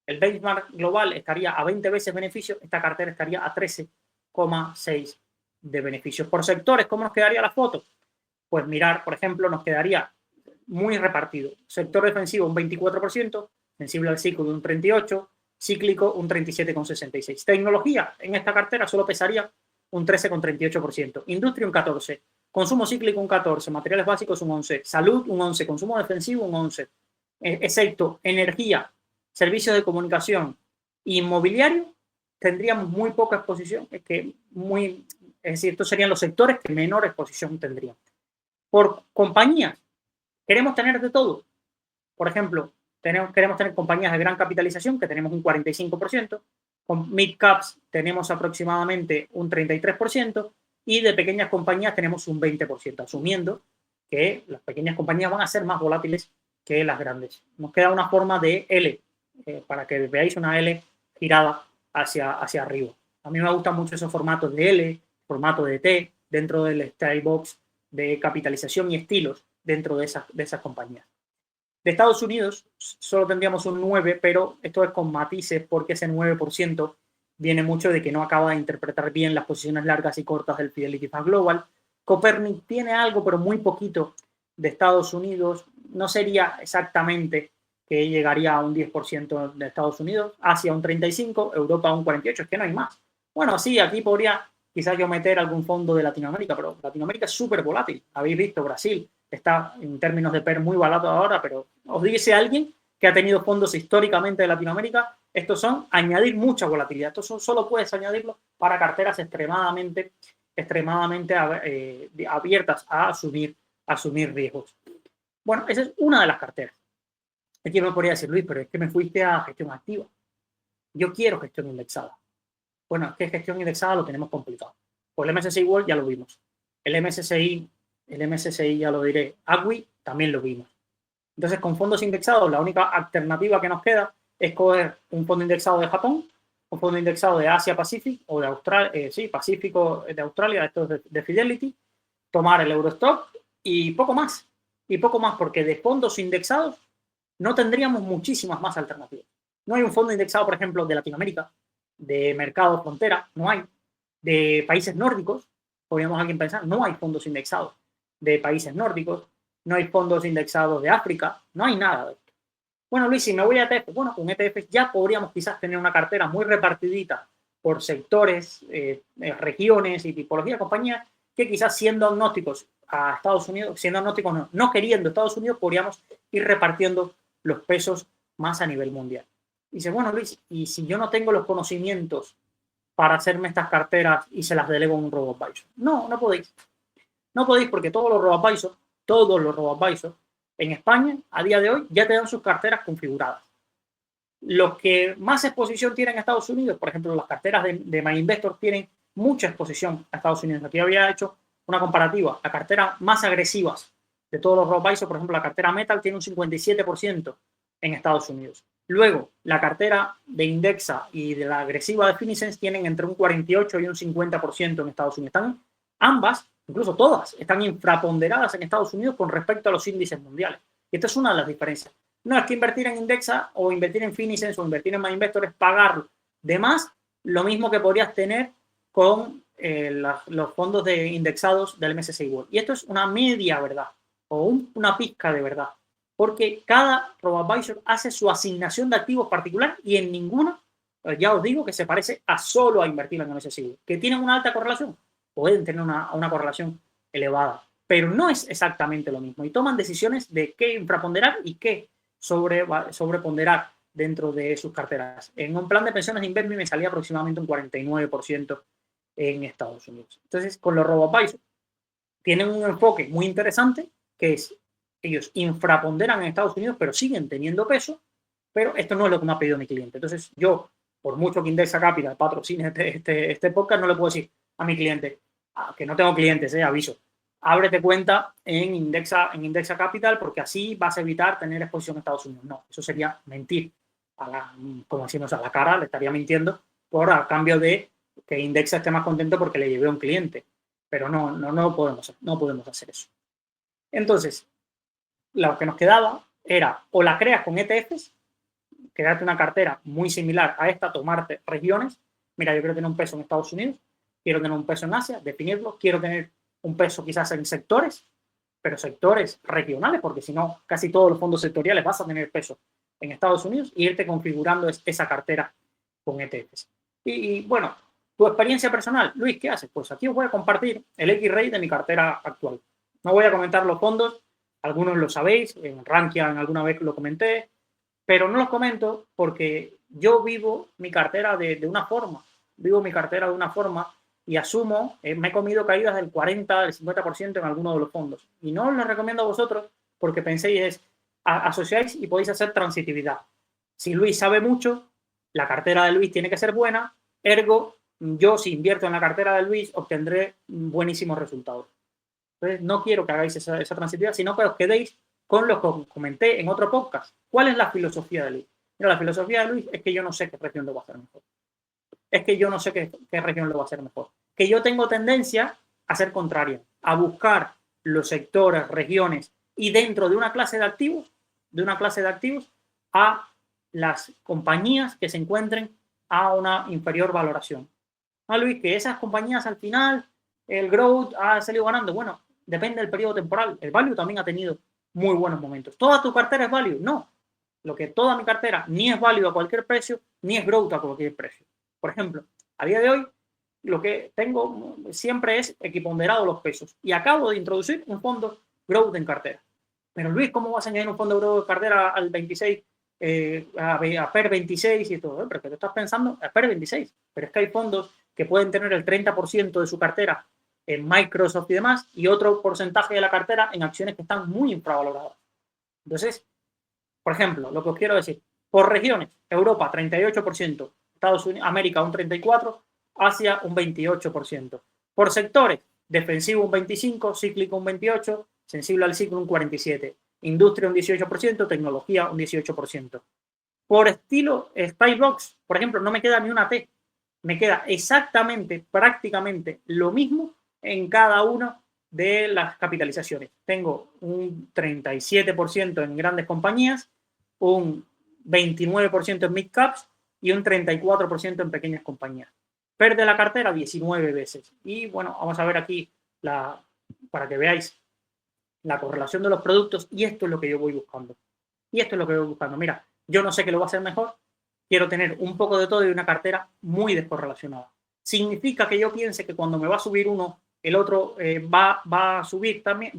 El benchmark global estaría a 20 veces beneficio, esta cartera estaría a 13,6 de beneficios. Por sectores, ¿cómo nos quedaría la foto? Pues mirar, por ejemplo, nos quedaría muy repartido. Sector defensivo un 24%, sensible al ciclo de un 38%, cíclico un 37,66%. Tecnología en esta cartera solo pesaría un 13,38%. Industria un 14%. Consumo cíclico un 14%. Materiales básicos un 11%. Salud un 11%. Consumo defensivo un 11%. Excepto energía, servicios de comunicación e inmobiliario, tendríamos muy poca exposición. Es decir, estos serían los sectores que menor exposición tendrían. Por compañías, queremos tener de todo. Por ejemplo, queremos tener compañías de gran capitalización, que tenemos un 45%, con mid caps tenemos aproximadamente un 33%, y de pequeñas compañías tenemos un 20%, asumiendo que las pequeñas compañías van a ser más volátiles que las grandes. Nos queda una forma de L, para que veáis una L girada hacia arriba. A mí me gustan mucho esos formatos de L, formato de T, dentro del style box de capitalización y estilos dentro de esas compañías. De Estados Unidos solo tendríamos un 9%, pero esto es con matices porque ese 9% viene mucho de que no acaba de interpretar bien las posiciones largas y cortas del Fidelity Fund Global. Copernic tiene algo, pero muy poquito de Estados Unidos. No sería exactamente que llegaría a un 10% de Estados Unidos, Asia un 35%, Europa un 48%, es que no hay más. Bueno, sí, aquí podría quizás yo meter algún fondo de Latinoamérica, pero Latinoamérica es súper volátil. Habéis visto Brasil, está en términos de PER muy barato ahora, pero os dice alguien que ha tenido fondos históricamente de Latinoamérica, estos son añadir mucha volatilidad. Estos solo puedes añadirlo para carteras extremadamente abiertas a asumir riesgos. Bueno, esa es una de las carteras. Aquí me podría decir, Luis, pero es que me fuiste a gestión activa. Yo quiero gestión indexada. Bueno, es que gestión indexada lo tenemos complicado. Pues el MSCI World ya lo vimos. El MSCI ya lo diré. ACWI también lo vimos. Entonces, con fondos indexados, la única alternativa que nos queda es coger un fondo indexado de Japón, un fondo indexado de Asia Pacific o de Australia, Pacífico de Australia, estos de Fidelity, tomar el Eurostock y poco más. Y poco más, porque de fondos indexados no tendríamos muchísimas más alternativas. No hay un fondo indexado, por ejemplo, de Latinoamérica, de mercado frontera, no hay. De países nórdicos, podríamos alguien pensar, no hay fondos indexados de países nórdicos, no hay fondos indexados de África, no hay nada de esto. Bueno, Luis, si me voy a ETF, bueno, con ETF ya podríamos quizás tener una cartera muy repartidita por sectores, regiones y tipología de compañías, que quizás siendo agnósticos a Estados Unidos, siendo agnósticos no queriendo Estados Unidos, podríamos ir repartiendo los pesos más a nivel mundial. Y dice, bueno, Luis, ¿y si yo no tengo los conocimientos para hacerme estas carteras y se las delego a un robo-advisor? No, no podéis. No podéis porque todos los robo-advisors en España, a día de hoy, ya te dan sus carteras configuradas. Los que más exposición tienen a Estados Unidos, por ejemplo, las carteras de My Investor tienen mucha exposición a Estados Unidos. Aquí había hecho una comparativa. La cartera más agresivas de todos los robo-advisors, por ejemplo, la cartera Metal tiene un 57% en Estados Unidos. Luego, la cartera de Indexa y de la agresiva de Finicens tienen entre un 48 y un 50% en Estados Unidos. Están ambas, incluso todas, están infraponderadas en Estados Unidos con respecto a los índices mundiales. Y esta es una de las diferencias. No es que invertir en Indexa o invertir en Finicens o invertir en MyInvestor es pagar de más lo mismo que podrías tener con los fondos de indexados del MSCI World. Y esto es una media verdad o una pizca de verdad, porque cada robo-advisor hace su asignación de activos particular y en ninguna, ya os digo, que se parece a solo a invertir en MSCI World. Que tienen una alta correlación, pueden tener una correlación elevada, pero no es exactamente lo mismo y toman decisiones de qué infraponderar y qué sobreponderar dentro de sus carteras. En un plan de pensiones de Invermi me salía aproximadamente un 49% en Estados Unidos. Entonces, con los robo-advisors tienen un enfoque muy interesante, que es ellos infraponderan en Estados Unidos, pero siguen teniendo peso, pero esto no es lo que me ha pedido mi cliente. Entonces, yo, por mucho que Indexa Capital patrocine este podcast, no le puedo decir a mi cliente, que no tengo clientes, aviso, ábrete cuenta en Indexa Capital porque así vas a evitar tener exposición a Estados Unidos. No, eso sería mentir. Como decimos, a la cara le estaría mintiendo a cambio de que Indexa esté más contento porque le llevé a un cliente. Pero no podemos hacer eso. Entonces, lo que nos quedaba era o la creas con ETFs, crearte una cartera muy similar a esta, tomarte regiones. Mira, yo quiero tener un peso en Estados Unidos, quiero tener un peso en Asia, definirlo, quiero tener un peso quizás en sectores, pero sectores regionales, porque si no, casi todos los fondos sectoriales vas a tener peso en Estados Unidos y irte configurando esa cartera con ETFs. Y bueno, tu experiencia personal, Luis, ¿qué haces? Pues aquí os voy a compartir el X-Ray de mi cartera actual. No voy a comentar los fondos, algunos lo sabéis, en Rankia en alguna vez lo comenté, pero no los comento porque yo vivo mi cartera de una forma, y asumo, me he comido caídas del 40, del 50% en alguno de los fondos. Y no os lo recomiendo a vosotros porque penséis, asociáis y podéis hacer transitividad. Si Luis sabe mucho, la cartera de Luis tiene que ser buena, ergo, yo si invierto en la cartera de Luis obtendré buenísimos resultados. Entonces, no quiero que hagáis esa transitividad, sino que os quedéis con lo que comenté en otro podcast. ¿Cuál es la filosofía de Luis? Mira, la filosofía de Luis es que yo no sé qué región lo va a hacer mejor. Es que yo no sé qué región lo va a hacer mejor. Que yo tengo tendencia a ser contraria, a buscar los sectores, regiones y dentro de una clase de activos, a las compañías que se encuentren a una inferior valoración. Ah, Luis, que esas compañías al final, el growth ha salido ganando. Bueno, depende del periodo temporal. El value también ha tenido muy buenos momentos. ¿Toda tu cartera es value? No. Lo que toda mi cartera ni es value a cualquier precio, ni es growth a cualquier precio. Por ejemplo, a día de hoy, lo que tengo siempre es equiponderado los pesos. Y acabo de introducir un fondo growth en cartera. Pero Luis, ¿cómo vas a añadir un fondo growth en cartera al 26, a PER 26 y todo? Pero que tú estás pensando a PER 26. Pero es que hay fondos que pueden tener el 30% de su cartera en Microsoft y demás, y otro porcentaje de la cartera en acciones que están muy infravaloradas. Entonces, por ejemplo, lo que os quiero decir, por regiones, Europa 38%, Estados Unidos, América un 34%, Asia un 28%. Por sectores, defensivo un 25%, cíclico un 28%, sensible al ciclo un 47%, industria un 18%, tecnología un 18%. Por estilo, Style Box, por ejemplo, no me queda ni una T, me queda exactamente, prácticamente lo mismo en cada una de las capitalizaciones. Tengo un 37% en grandes compañías, un 29% en mid caps y un 34% en pequeñas compañías. PER de la cartera 19 veces. Y bueno, vamos a ver aquí para que veáis la correlación de los productos, y esto es lo que yo voy buscando. Mira, yo no sé qué lo va a hacer mejor, quiero tener un poco de todo y una cartera muy descorrelacionada. ¿Significa que yo piense que cuando me va a subir uno, el otro va a subir también?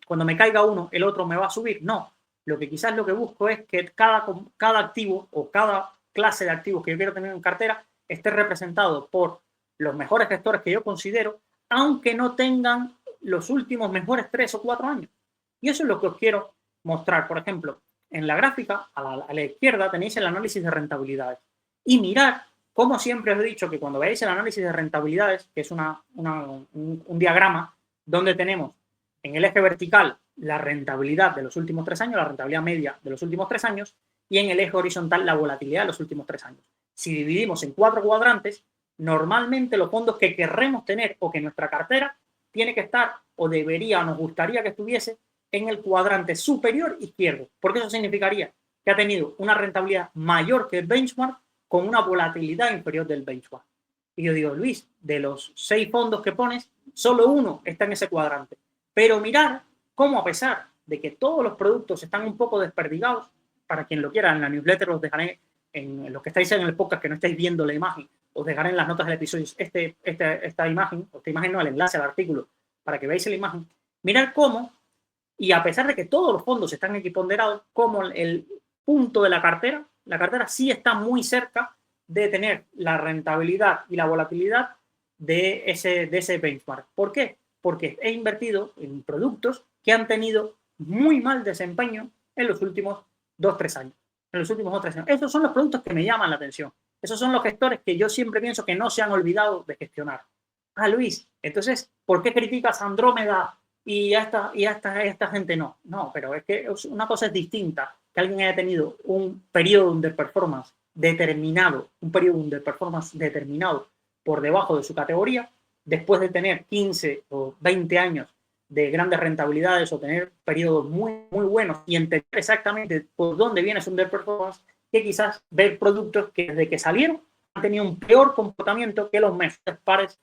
Cuando me caiga uno, el otro me va a subir. No. Lo que quizás lo que busco es que cada activo o cada clase de activos que yo quiero tener en cartera esté representado por los mejores gestores que yo considero, aunque no tengan los últimos mejores 3 o 4 años. Y eso es lo que os quiero mostrar. Por ejemplo, en la gráfica, a la izquierda, tenéis el análisis de rentabilidades. Y mirad, como siempre os he dicho, que cuando veáis el análisis de rentabilidades, que es un diagrama donde tenemos en el eje vertical la rentabilidad de los últimos 3 años, la rentabilidad media de los últimos 3 años, y en el eje horizontal la volatilidad de los últimos 3 años. Si dividimos en 4 cuadrantes, normalmente los fondos que querremos tener o que nuestra cartera tiene que estar o debería o nos gustaría que estuviese en el cuadrante superior izquierdo, porque eso significaría que ha tenido una rentabilidad mayor que el benchmark con una volatilidad inferior del benchmark. Y yo digo, Luis, de los 6 fondos que pones, solo uno está en ese cuadrante. Pero mirar cómo, a pesar de que todos los productos están un poco desperdigados, para quien lo quiera, en la newsletter os dejaré, en los que estáis en el podcast que no estáis viendo la imagen, os dejaré en las notas del episodio esta imagen no, el enlace al artículo, para que veáis la imagen. Mirar cómo, y a pesar de que todos los fondos están equiponderados, como el punto de la cartera sí está muy cerca de tener la rentabilidad y la volatilidad de ese benchmark. ¿Por qué? Porque he invertido en productos que han tenido muy mal desempeño en los últimos 2-3 años. Esos son los productos que me llaman la atención. Esos son los gestores que yo siempre pienso que no se han olvidado de gestionar. Ah, Luis, entonces, ¿por qué criticas a Andrómeda y a esta gente no? No, pero es que una cosa es distinta, que alguien haya tenido un periodo de performance determinado, por debajo de su categoría, después de tener 15 o 20 años de grandes rentabilidades o tener periodos muy, muy buenos y entender exactamente por dónde viene su underperformance, que quizás ver productos que desde que salieron han tenido un peor comportamiento que los mejores pares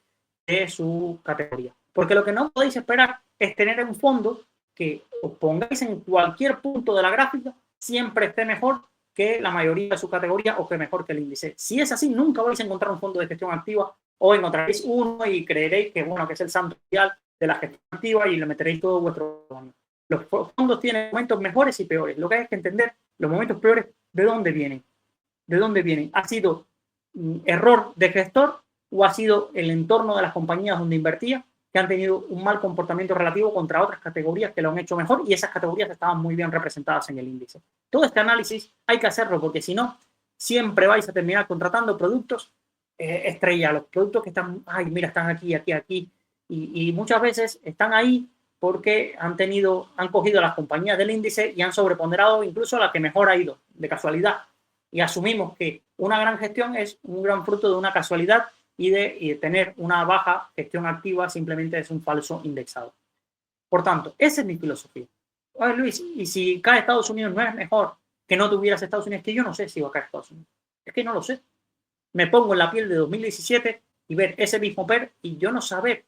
de su categoría. Porque lo que no podéis esperar es tener un fondo que os pongáis en cualquier punto de la gráfica, siempre esté mejor que la mayoría de su categoría o que mejor que el índice. Si es así, nunca vais a encontrar un fondo de gestión activa o encontraréis uno y creeréis que, bueno, que es el santo grial de la gestión activa y le meteréis todo vuestro fondo. Los fondos tienen momentos mejores y peores. Lo que hay que entender, los momentos peores, ¿de dónde vienen? ¿De dónde vienen? ¿Ha sido error de gestor o ha sido el entorno de las compañías donde invertía que han tenido un mal comportamiento relativo contra otras categorías que lo han hecho mejor y esas categorías estaban muy bien representadas en el índice? Todo este análisis hay que hacerlo porque si no, siempre vais a terminar contratando productos estrella, los productos que están, ay, mira, están aquí, y muchas veces están ahí porque han cogido a las compañías del índice y han sobreponderado incluso a la que mejor ha ido, de casualidad. Y asumimos que una gran gestión es un gran fruto de una casualidad y de tener una baja gestión activa simplemente es un falso indexado. Por tanto, esa es mi filosofía. Oye, Luis, y si cae Estados Unidos, ¿no es mejor que no tuvieras Estados Unidos? Que yo no sé si va a caer Estados Unidos. Es que no lo sé. Me pongo en la piel de 2017 y ver ese mismo PER y yo no saber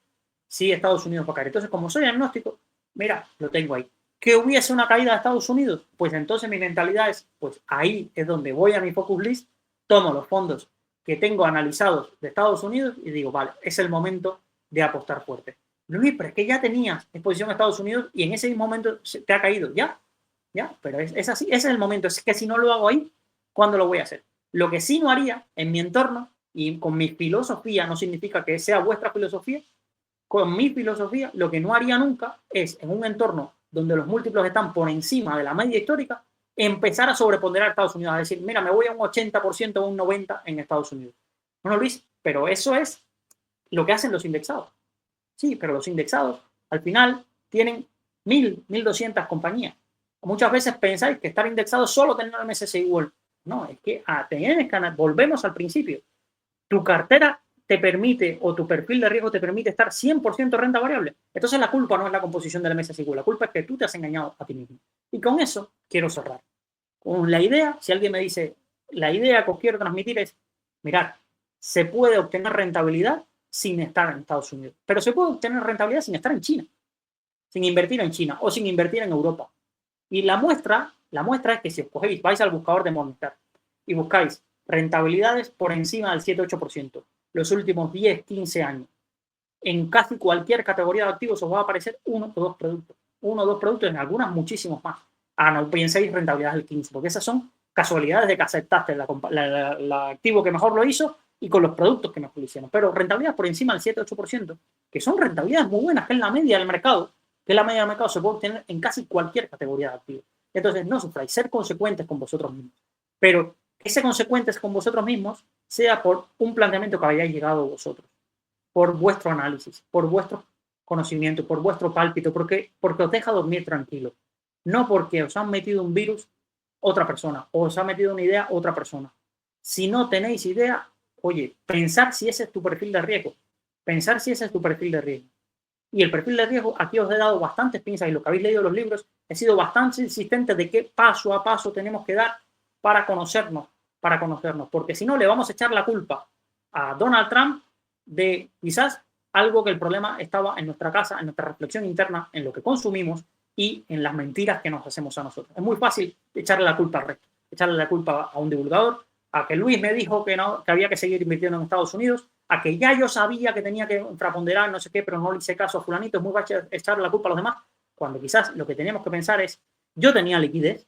si Estados Unidos va a caer. Entonces, como soy agnóstico, mira, lo tengo ahí. ¿Que hubiese una caída de Estados Unidos? Pues entonces mi mentalidad es, pues ahí es donde voy a mi focus list, tomo los fondos que tengo analizados de Estados Unidos y digo, vale, es el momento de apostar fuerte. Luis, pero es que ya tenías exposición a Estados Unidos y en ese mismo momento te ha caído. Ya, pero es así, ese es el momento. Es que si no lo hago ahí, ¿cuándo lo voy a hacer? Lo que sí no haría en mi entorno y con mi filosofía, no significa que sea vuestra filosofía, con mi filosofía, lo que no haría nunca es, en un entorno donde los múltiplos están por encima de la media histórica, empezar a sobreponderar a Estados Unidos, a decir, mira, me voy a un 80% o un 90% en Estados Unidos. Bueno, Luis, pero eso es lo que hacen los indexados. Sí, pero los indexados al final tienen 1.200 compañías. Muchas veces pensáis que estar indexado solo tener el MSCI World. No, es que volvemos al principio. Tu cartera te permite o tu perfil de riesgo te permite estar 100% renta variable. Entonces la culpa no es la composición del MSCI World, la culpa es que tú te has engañado a ti mismo. Y con eso quiero cerrar. Con la idea, si alguien me dice, la idea que os quiero transmitir es, mirad, se puede obtener rentabilidad sin estar en Estados Unidos, pero se puede obtener rentabilidad sin estar en China, sin invertir en China o sin invertir en Europa. Y la muestra es que si os cogéis, vais al buscador de Morningstar y buscáis rentabilidades por encima del 7-8% los últimos 10-15 años, en casi cualquier categoría de activos os va a aparecer uno o dos productos, en algunas muchísimos más. No penséis rentabilidades del 15%, porque esas son casualidades de que aceptaste el activo que mejor lo hizo y con los productos que mejor lo hicieron. Pero rentabilidades por encima del 7-8%, que son rentabilidades muy buenas, que es la media del mercado, se puede obtener en casi cualquier categoría de activos. Entonces, no sufráis, ser consecuentes con vosotros mismos. Pero que ser consecuentes con vosotros mismos sea por un planteamiento que hayáis llegado vosotros, por vuestro análisis, por vuestro conocimiento, por vuestro pálpito, porque os deja dormir tranquilo. No porque os han metido un virus otra persona, o os ha metido una idea otra persona. Si no tenéis idea, oye, pensar si ese es tu perfil de riesgo. Pensar si ese es tu perfil de riesgo. Y el perfil de riesgo, aquí os he dado bastantes pinzas y lo que habéis leído en los libros, he sido bastante insistente de qué paso a paso tenemos que dar para conocernos, porque si no le vamos a echar la culpa a Donald Trump de quizás algo que el problema estaba en nuestra casa, en nuestra reflexión interna, en lo que consumimos y en las mentiras que nos hacemos a nosotros. Es muy fácil echarle la culpa al resto, echarle la culpa a un divulgador, a que Luis me dijo que, no, que había que seguir invirtiendo en Estados Unidos, a que ya yo sabía que tenía que infraponderar no sé qué, pero no le hice caso a fulanito. Es muy fácil echarle la culpa a los demás, cuando quizás lo que teníamos que pensar es, yo tenía liquidez,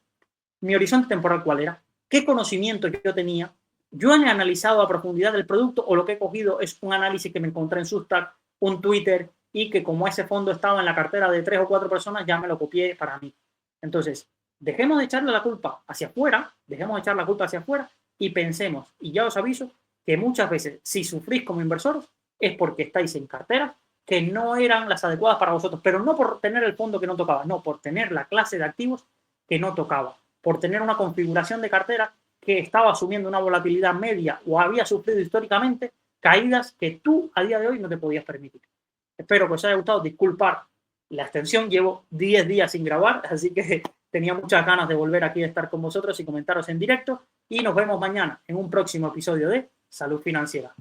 mi horizonte temporal cuál era, qué conocimiento yo tenía, yo he analizado a profundidad el producto o lo que he cogido es un análisis que me encontré en Substack, un Twitter y que como ese fondo estaba en la cartera de 3 o 4 personas ya me lo copié para mí. Entonces, dejemos de echarle la culpa hacia afuera, dejemos de echar la culpa hacia afuera y pensemos, y ya os aviso, que muchas veces si sufrís como inversores es porque estáis en carteras que no eran las adecuadas para vosotros, pero no por tener el fondo que no tocaba, no, por tener la clase de activos que no tocaba, por tener una configuración de cartera que estaba asumiendo una volatilidad media o había sufrido históricamente caídas que tú a día de hoy no te podías permitir. Espero que os haya gustado. Disculpar la extensión, llevo 10 días sin grabar, así que tenía muchas ganas de volver aquí a estar con vosotros y comentaros en directo y nos vemos mañana en un próximo episodio de Salud Financiera.